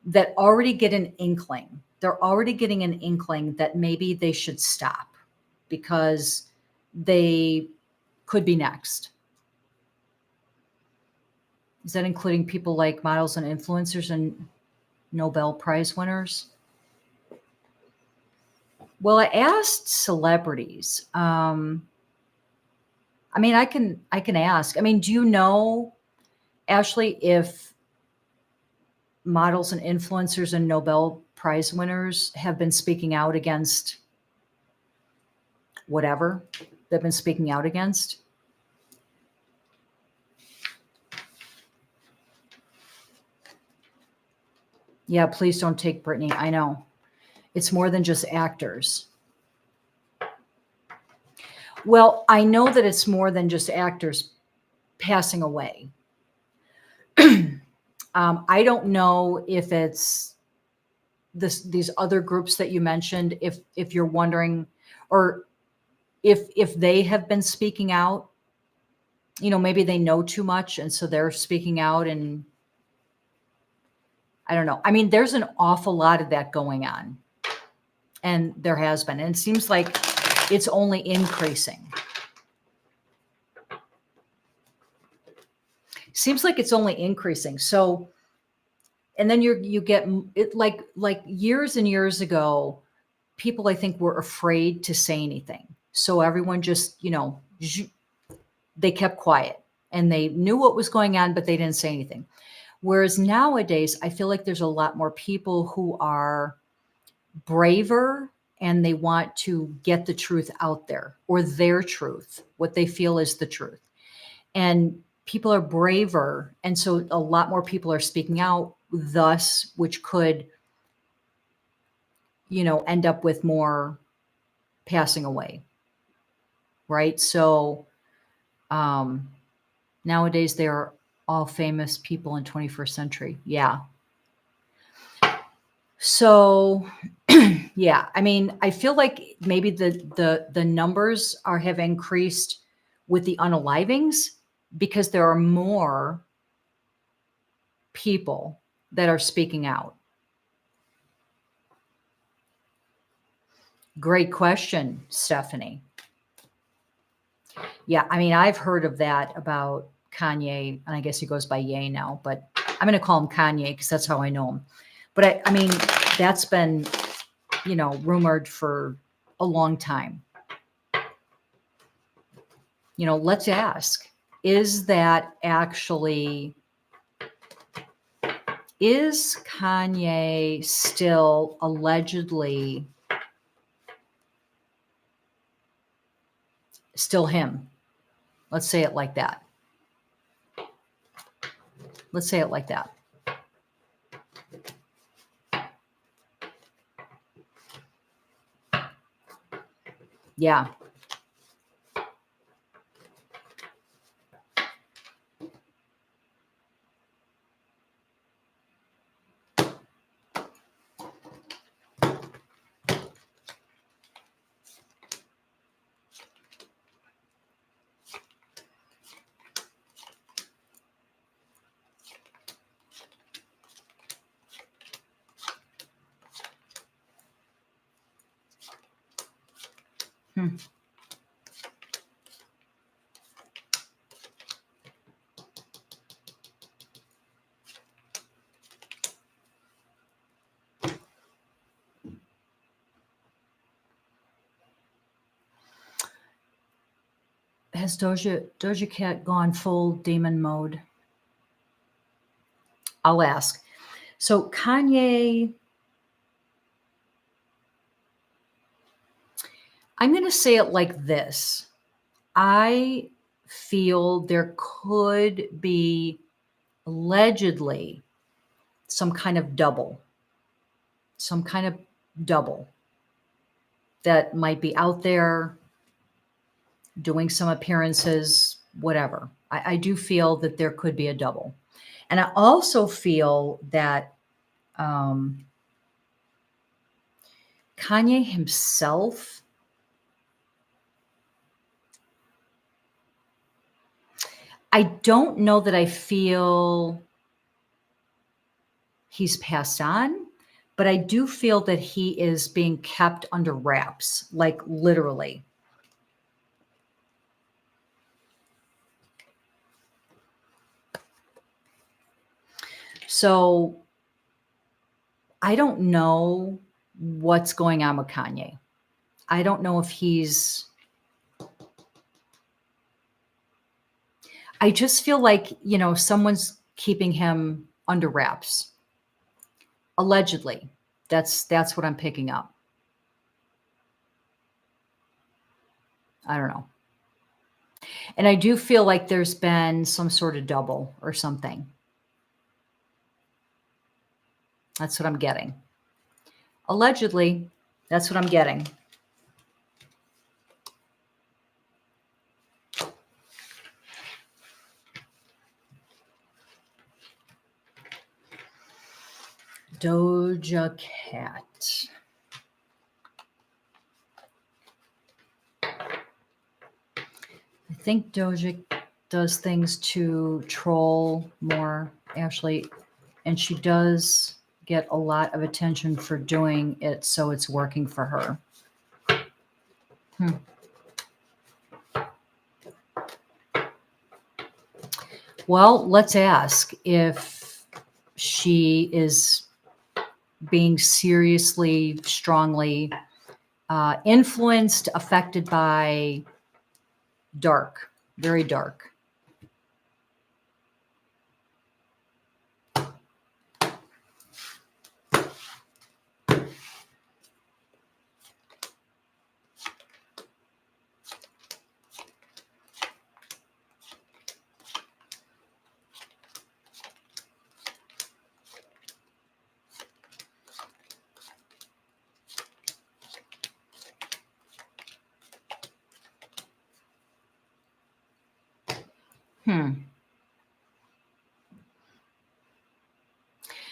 that already get an inkling. They're already getting an inkling that maybe they should stop because they could be next. Is that including people like models and influencers and Nobel Prize winners? Well, I asked celebrities. I mean, I can ask. I mean, do you know, Ashley, if models and influencers and Nobel Prize winners have been speaking out against whatever they've been speaking out against? Yeah, please don't take Britney. I know. It's more than just actors. Well, I know that it's more than just actors passing away. I don't know if it's these other groups that you mentioned, if you're wondering, or if they have been speaking out, maybe they know too much and so they're speaking out, and I don't know. I mean, there's an awful lot of that going on, and there has been, and it seems like it's only increasing. Seems like it's only increasing. So, and then you get it, like years and years ago, people, I think, were afraid to say anything. So everyone just, they kept quiet and they knew what was going on, but they didn't say anything. Whereas nowadays, I feel like there's a lot more people who are braver and they want to get the truth out there, or their truth, what they feel is the truth. And people are braver. And so a lot more people are speaking out, thus, which could, end up with more passing away. Right. So nowadays they are all famous people in 21st century. Yeah. So yeah, I mean, I feel like maybe the numbers have increased with the unalivings because there are more people that are speaking out. Great question, Stephanie. Yeah, I mean, I've heard of that about Kanye, and I guess he goes by Ye now, but I'm going to call him Kanye because that's how I know him. But I mean, that's been, rumored for a long time. Let's ask, is Kanye still allegedly still him? Let's say it like that. Let's say it like that. Yeah. Hmm. Has Doja Cat gone full demon mode? I'll ask. So Kanye, I'm going to say it like this. I feel there could be allegedly some kind of double that might be out there doing some appearances, whatever. I do feel that there could be a double. And I also feel that Kanye himself, I don't know that I feel he's passed on, but I do feel that he is being kept under wraps, like literally. So I don't know what's going on with Kanye. I don't know if I just feel like, someone's keeping him under wraps. Allegedly. That's what I'm picking up. I don't know. And I do feel like there's been some sort of double or something. That's what I'm getting. Allegedly, that's what I'm getting. Doja Cat. I think Doja does things to troll more, Ashley, and she does get a lot of attention for doing it, so it's working for her. Well, let's ask if she is being seriously, strongly influenced, affected by dark, very dark.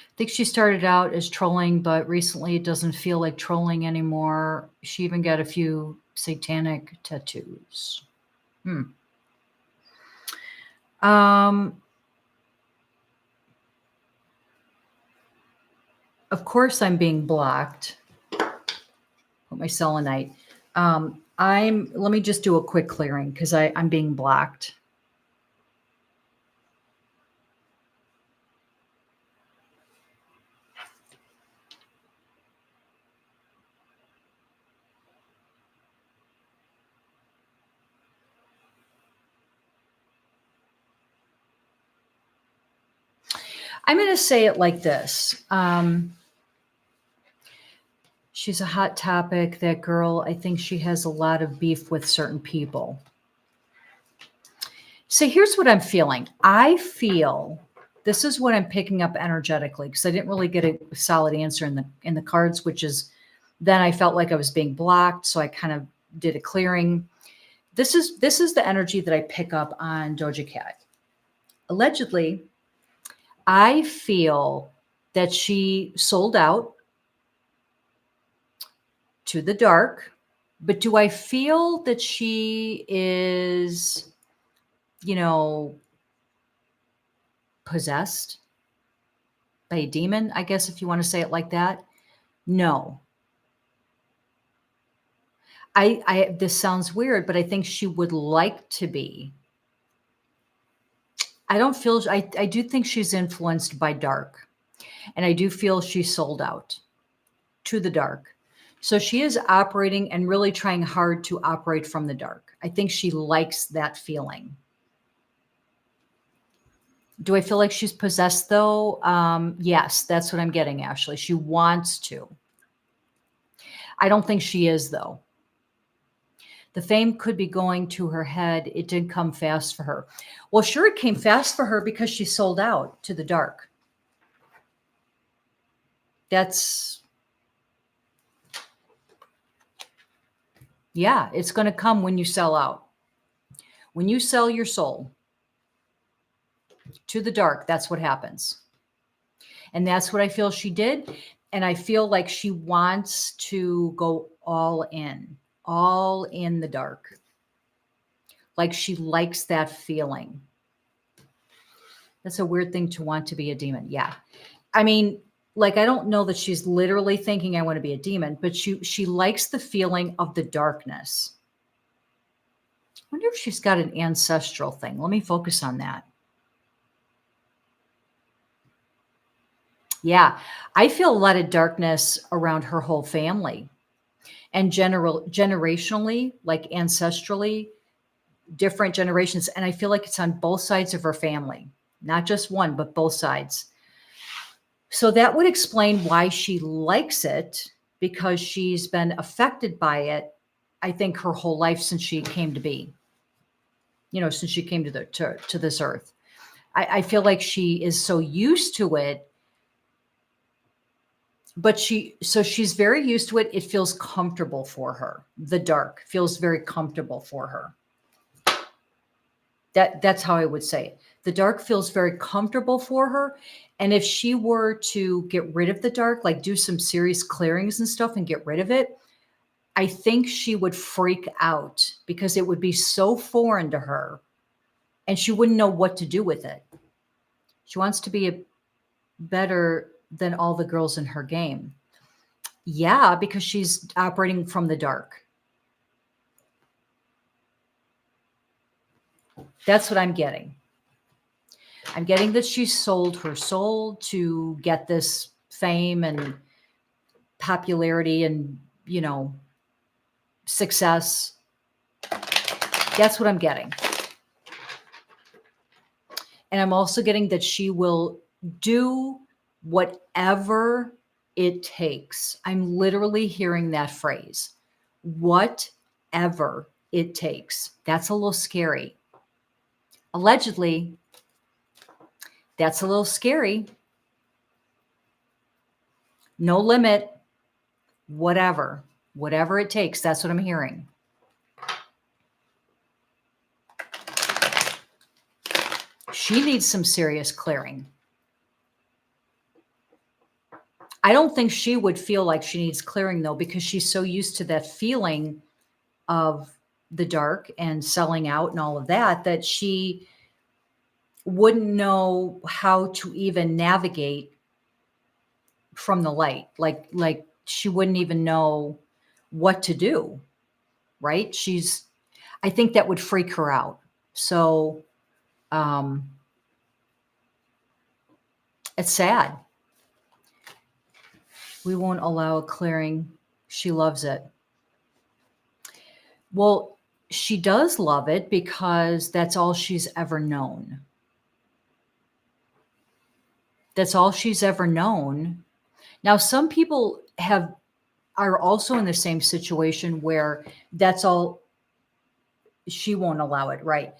I think she started out as trolling, but recently it doesn't feel like trolling anymore. She even got a few satanic tattoos. Of course I'm being blocked. Put my selenite. Let me just do a quick clearing because I'm being blocked. I'm going to say it like this. She's a hot topic, that girl. I think she has a lot of beef with certain people. So here's what I'm feeling. I feel this is what I'm picking up energetically, because I didn't really get a solid answer in the cards, which is then I felt like I was being blocked. So I kind of did a clearing. This is the energy that I pick up on Doja Cat. Allegedly, I feel that she sold out to the dark, but do I feel that she is, possessed by a demon, I guess, if you want to say it like that? No. this sounds weird, but I think she would like to be. I don't feel, I do think she's influenced by dark, and I do feel she's sold out to the dark. So she is operating and really trying hard to operate from the dark. I think she likes that feeling. Do I feel like she's possessed though? Yes, that's what I'm getting, Ashley. She wants to. I don't think she is though. The fame could be going to her head. It did come fast for her. Well, sure, it came fast for her because she sold out to the dark. Yeah, it's going to come when you sell out. When you sell your soul to the dark, that's what happens. And that's what I feel she did. And I feel like she wants to go all in the dark. Like she likes that feeling. That's a weird thing to want to be a demon. Yeah. I mean, like, I don't know that she's literally thinking I want to be a demon, but she likes the feeling of the darkness. I wonder if she's got an ancestral thing. Let me focus on that. Yeah, I feel a lot of darkness around her whole family, and generationally, like ancestrally, different generations. And I feel like it's on both sides of her family, not just one, but both sides. So that would explain why she likes it, because she's been affected by it, I think, her whole life since she came to be, since she came to this earth. I feel like she is so used to it, but she's very used to it. It feels comfortable for her. The dark feels very comfortable for her. That's how I would say it. The dark feels very comfortable for her. And if she were to get rid of the dark, like do some serious clearings and stuff and get rid of it, I think she would freak out because it would be so foreign to her and she wouldn't know what to do with it. She wants to be better than all the girls in her game. Yeah, because she's operating from the dark. That's what I'm getting. I'm getting that she sold her soul to get this fame and popularity and, success. That's what I'm getting. And I'm also getting that she will do whatever it takes. I'm literally hearing that phrase, whatever it takes. That's a little scary. Allegedly, that's a little scary. No limit, whatever it takes. That's what I'm hearing. She needs some serious clearing. I don't think she would feel like she needs clearing though, because she's so used to that feeling of the dark and selling out and all of that, that she wouldn't know how to even navigate from the light. Like she wouldn't even know what to do, right? I think that would freak her out. So, it's sad. We won't allow a clearing. She loves it. Well, she does love it because that's all she's ever known. That's all she's ever known. Now, some people are also in the same situation where that's all. She won't allow it, right?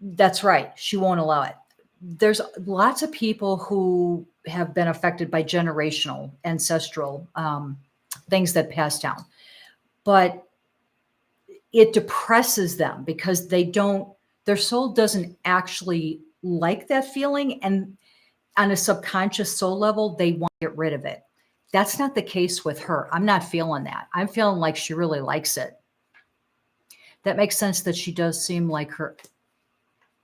That's right. She won't allow it. There's lots of people who have been affected by generational, ancestral things that pass down, but it depresses them because their soul doesn't actually like that feeling. And on a subconscious soul level, they want to get rid of it. That's not the case with her. I'm not feeling that. I'm feeling like she really likes it. That makes sense that she does seem like her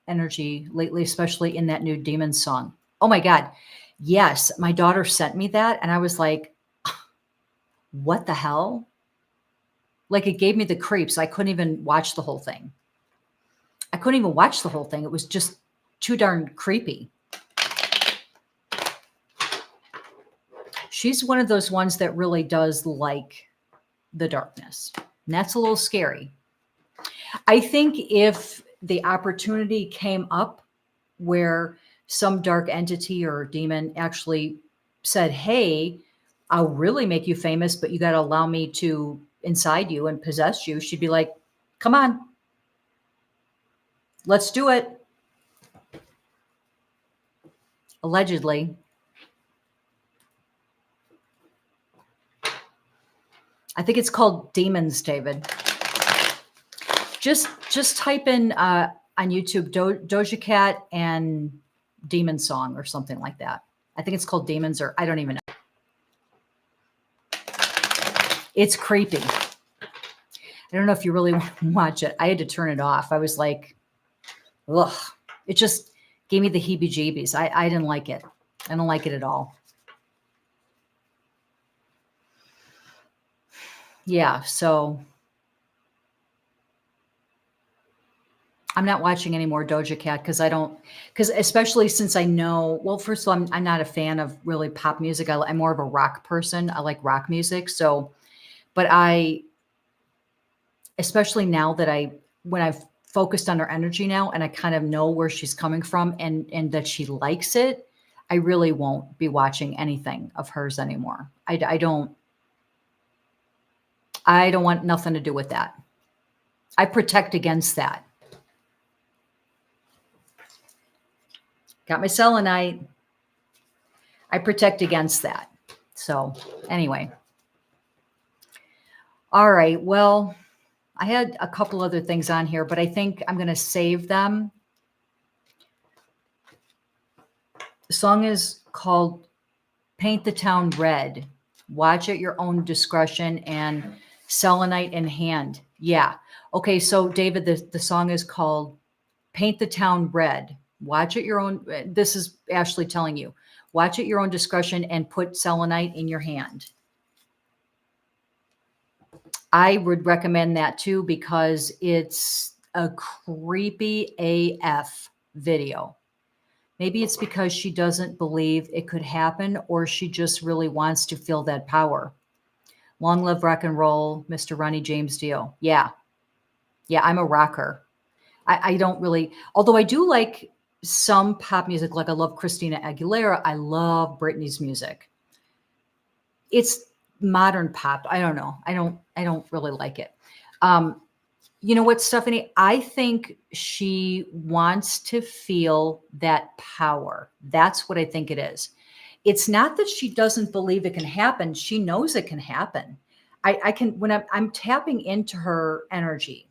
energy lately, especially in that new Demon song. Oh my God. Yes. My daughter sent me that and I was like, what the hell? Like it gave me the creeps. I couldn't even watch the whole thing. It was just too darn creepy. She's one of those ones that really does like the darkness. And that's a little scary. I think if the opportunity came up where some dark entity or demon actually said, hey, I'll really make you famous, but you got to allow me to inside you and possess you, she'd be like, come on, let's do it. Allegedly. I think it's called Demons, David. Just type in on YouTube Doja Cat and Demon Song or something like that. I think it's called Demons, or I don't even know. It's creepy. I don't know if you really want to watch it. I had to turn it off. I was like, ugh. It just gave me the heebie-jeebies. I didn't like it. I don't like it at all. Yeah, so I'm not watching any more Doja Cat because especially since I know, well, first of all, I'm not a fan of really pop music. I'm more of a rock person. I like rock music. So, but especially now that when I've focused on her energy now and I kind of know where she's coming from and that she likes it, I really won't be watching anything of hers anymore. I don't want nothing to do with that. I protect against that. Got my selenite. I protect against that. So anyway. All right. Well, I had a couple other things on here, but I think I'm going to save them. The song is called Paint the Town Red. Watch at your own discretion and selenite in hand. Yeah. Okay. So David, the song is called Paint the Town Red. Watch at your own. This is Ashley telling you. Watch at your own discretion and put selenite in your hand. I would recommend that too because it's a creepy AF video. Maybe it's because she doesn't believe it could happen or she just really wants to feel that power. Long live rock and roll, Mr. Ronnie James Dio. Yeah. Yeah, I'm a rocker. I don't really, although I do like some pop music, like I love Christina Aguilera. I love Britney's music. It's modern pop. I don't know. I don't really like it. You know what, Stephanie? I think she wants to feel that power. That's what I think it is. It's not that she doesn't believe it can happen. She knows it can happen. I can, when I'm tapping into her energy,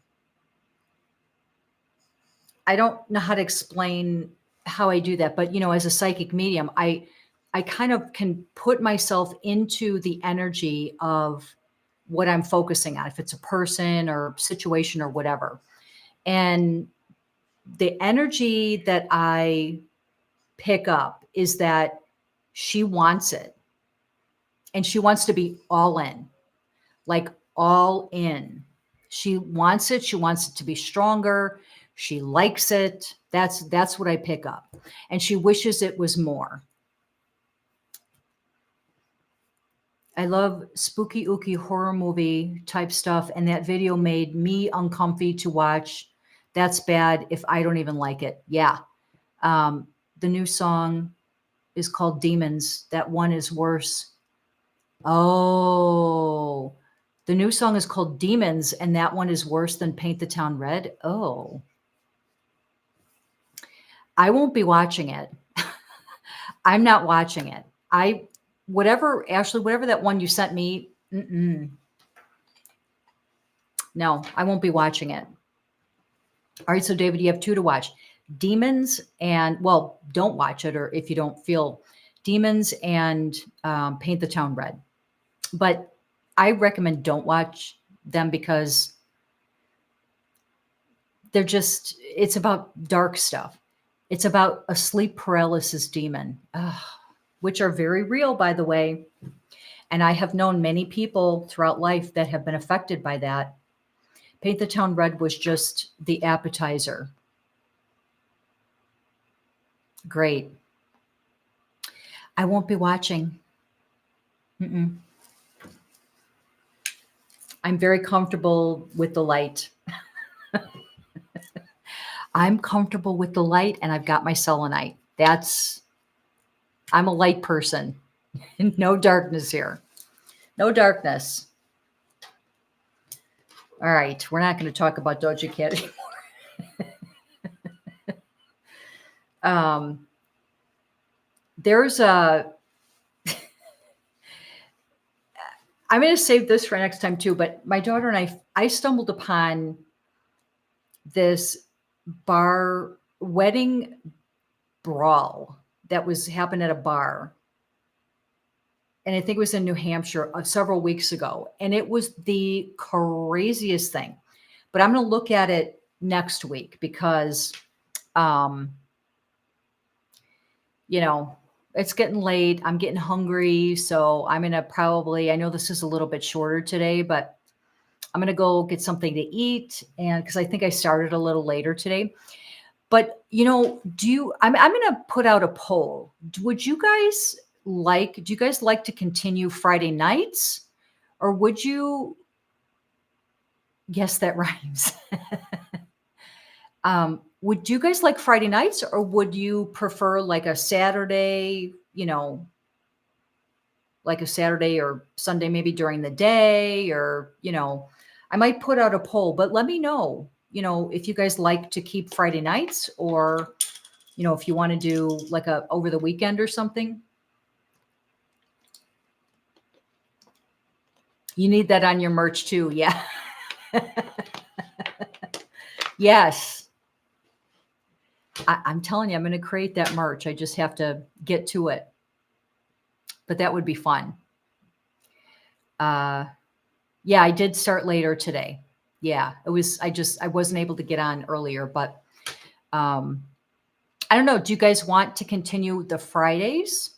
I don't know how to explain how I do that, but as a psychic medium, I kind of can put myself into the energy of what I'm focusing on, if it's a person or situation or whatever. And the energy that I pick up is that she wants it. And she wants to be all in, like all in. She wants it. She wants it to be stronger. She likes it. That's what I pick up. And she wishes it was more. I love spooky, ooky horror movie type stuff. And that video made me uncomfy to watch. That's bad if I don't even like it. Yeah. The new song is called Demons. That one is worse. Oh, the new song is called Demons. And that one is worse than Paint the Town Red. Oh, I won't be watching it. I'm not watching it. Ashley, whatever that one you sent me, no, I won't be watching it. All right, so David, you have two to watch. Demons and, well, don't watch it, or if you don't feel Demons and Paint the Town Red. But I recommend don't watch them because it's about dark stuff. It's about a sleep paralysis demon, which are very real, by the way. And I have known many people throughout life that have been affected by that. Paint the Town Red was just the appetizer. Great. I won't be watching. Mm-mm. I'm very comfortable with the light. I'm comfortable with the light, and I've got my selenite. I'm a light person. No darkness here. No darkness. All right. We're not going to talk about Doja Cat anymore. There's a, I'm going to save this for next time too, but my daughter and I stumbled upon this bar wedding brawl that happened at a bar. And I think it was in New Hampshire several weeks ago. And it was the craziest thing. But I'm going to look at it next week because, it's getting late. I'm getting hungry. So I'm going to probably, I know this is a little bit shorter today, but I'm going to go get something to eat. And because I think I started a little later today. But, I'm going to put out a poll. Do you guys like to continue Friday nights, or would you, yes, that rhymes. Would you guys like Friday nights, or would you prefer like a Saturday, like a Saturday or Sunday, maybe during the day, or, I might put out a poll, but let me know, if you guys like to keep Friday nights, or, if you want to do like a over the weekend or something. You need that on your merch too. Yeah. Yes. I'm telling you, I'm going to create that merch. I just have to get to it. But that would be fun. Yeah, I did start later today. Yeah, I wasn't able to get on earlier, but I don't know. Do you guys want to continue the Fridays,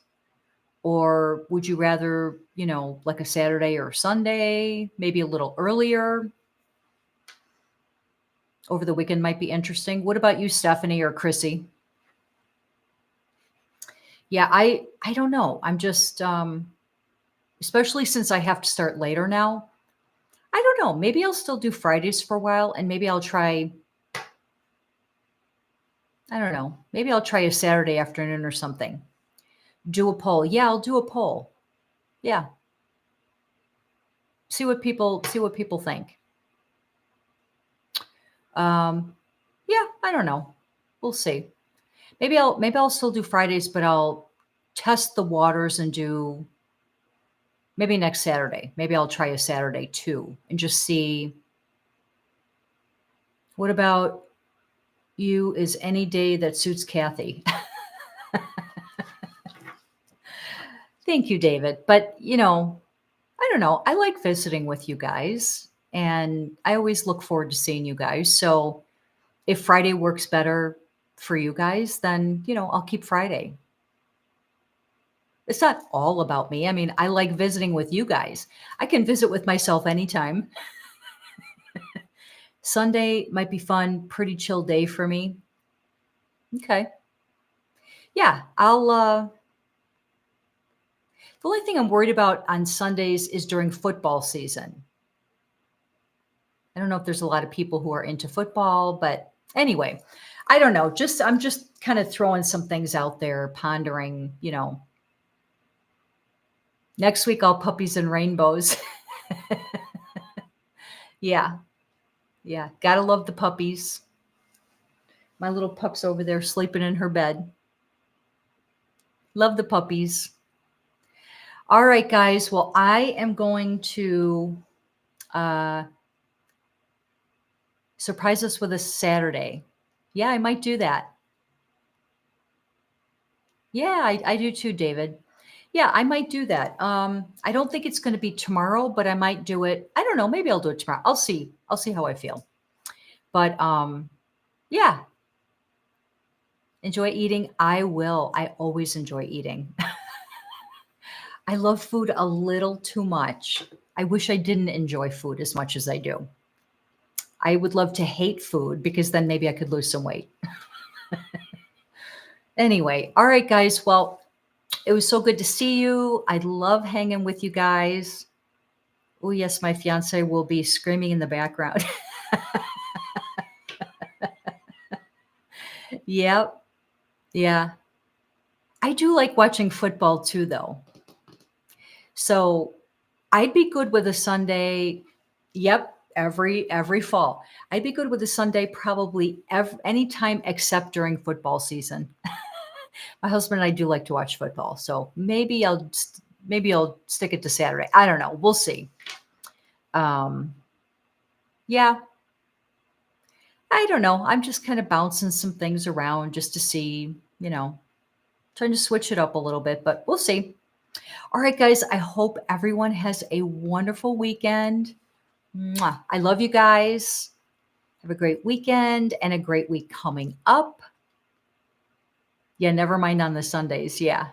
or would you rather, like a Saturday or Sunday, maybe a little earlier? Over the weekend might be interesting. What about you, Stephanie or Chrissy? Yeah, I don't know. I'm just especially since I have to start later now. I don't know. Maybe I'll still do Fridays for a while, and maybe I'll try, I don't know. Maybe I'll try a Saturday afternoon or something. Do a poll. Yeah, I'll do a poll. Yeah. See what people think. Yeah, I don't know. We'll see. Maybe I'll still do Fridays, but I'll test the waters and do maybe next Saturday. Maybe I'll try a Saturday too and just see. What about you? Is any day that suits Kathy? Thank you, David. But, I don't know. I like visiting with you guys, and I always look forward to seeing you guys. So if Friday works better for you guys, then, I'll keep Friday. It's not all about me. I mean, I like visiting with you guys. I can visit with myself anytime. Sunday might be fun, pretty chill day for me. Okay. Yeah, the only thing I'm worried about on Sundays is during football season. I don't know if there's a lot of people who are into football, but anyway, I don't know. I'm just kind of throwing some things out there, pondering, Next week, all puppies and rainbows. Yeah. Yeah. Gotta love the puppies. My little pup's over there sleeping in her bed. Love the puppies. All right, guys. Well, I am going to surprise us with a Saturday. Yeah, I might do that. Yeah, I do too, David. Yeah, I might do that. I don't think it's going to be tomorrow, but I might do it. I don't know. Maybe I'll do it tomorrow. I'll see. I'll see how I feel. But yeah, enjoy eating. I will. I always enjoy eating. I love food a little too much. I wish I didn't enjoy food as much as I do. I would love to hate food because then maybe I could lose some weight. Anyway, all right, guys. Well, it was so good to see you. I love hanging with you guys. Oh, yes, my fiance will be screaming in the background. Yep. Yeah. I do like watching football too, though. So I'd be good with a Sunday. Yep, every fall. I'd be good with a Sunday probably anytime except during football season. My husband and I do like to watch football, so maybe I'll stick it to Saturday. I don't know. We'll see. Um, yeah, I don't know. I'm just kind of bouncing some things around just to see, trying to switch it up a little bit, but we'll see. All right, guys. I hope everyone has a wonderful weekend. Mwah. I love you guys. Have a great weekend and a great week coming up. Yeah, never mind on the Sundays. Yeah.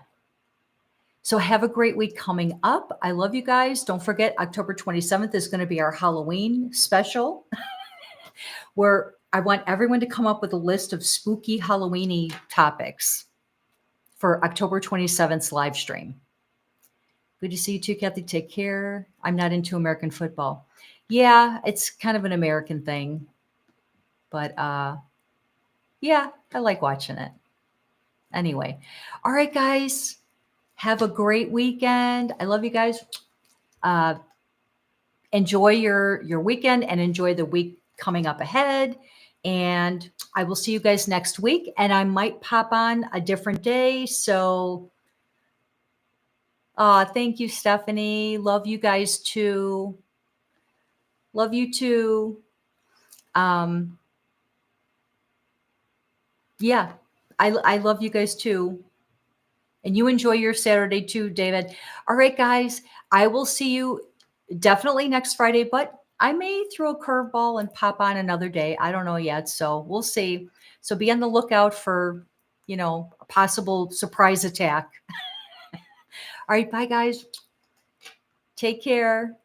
So have a great week coming up. I love you guys. Don't forget, October 27th is going to be our Halloween special where I want everyone to come up with a list of spooky Halloweeny topics for October 27th's live stream. Good to see you too, Kathy. Take care. I'm not into American football. Yeah, it's kind of an American thing, but yeah, I like watching it. Anyway, all right, guys, have a great weekend. I love you guys. Uh, enjoy your weekend and enjoy the week coming up ahead. And I will see you guys next week. And I might pop on a different day. So, thank you, Stephanie. Love you guys too. Love you too. Um, yeah, I love you guys too. And you enjoy your Saturday too, David. All right, guys, I will see you definitely next Friday, but I may throw a curveball and pop on another day. I don't know yet. So we'll see. So be on the lookout for, a possible surprise attack. All right, bye, guys. Take care.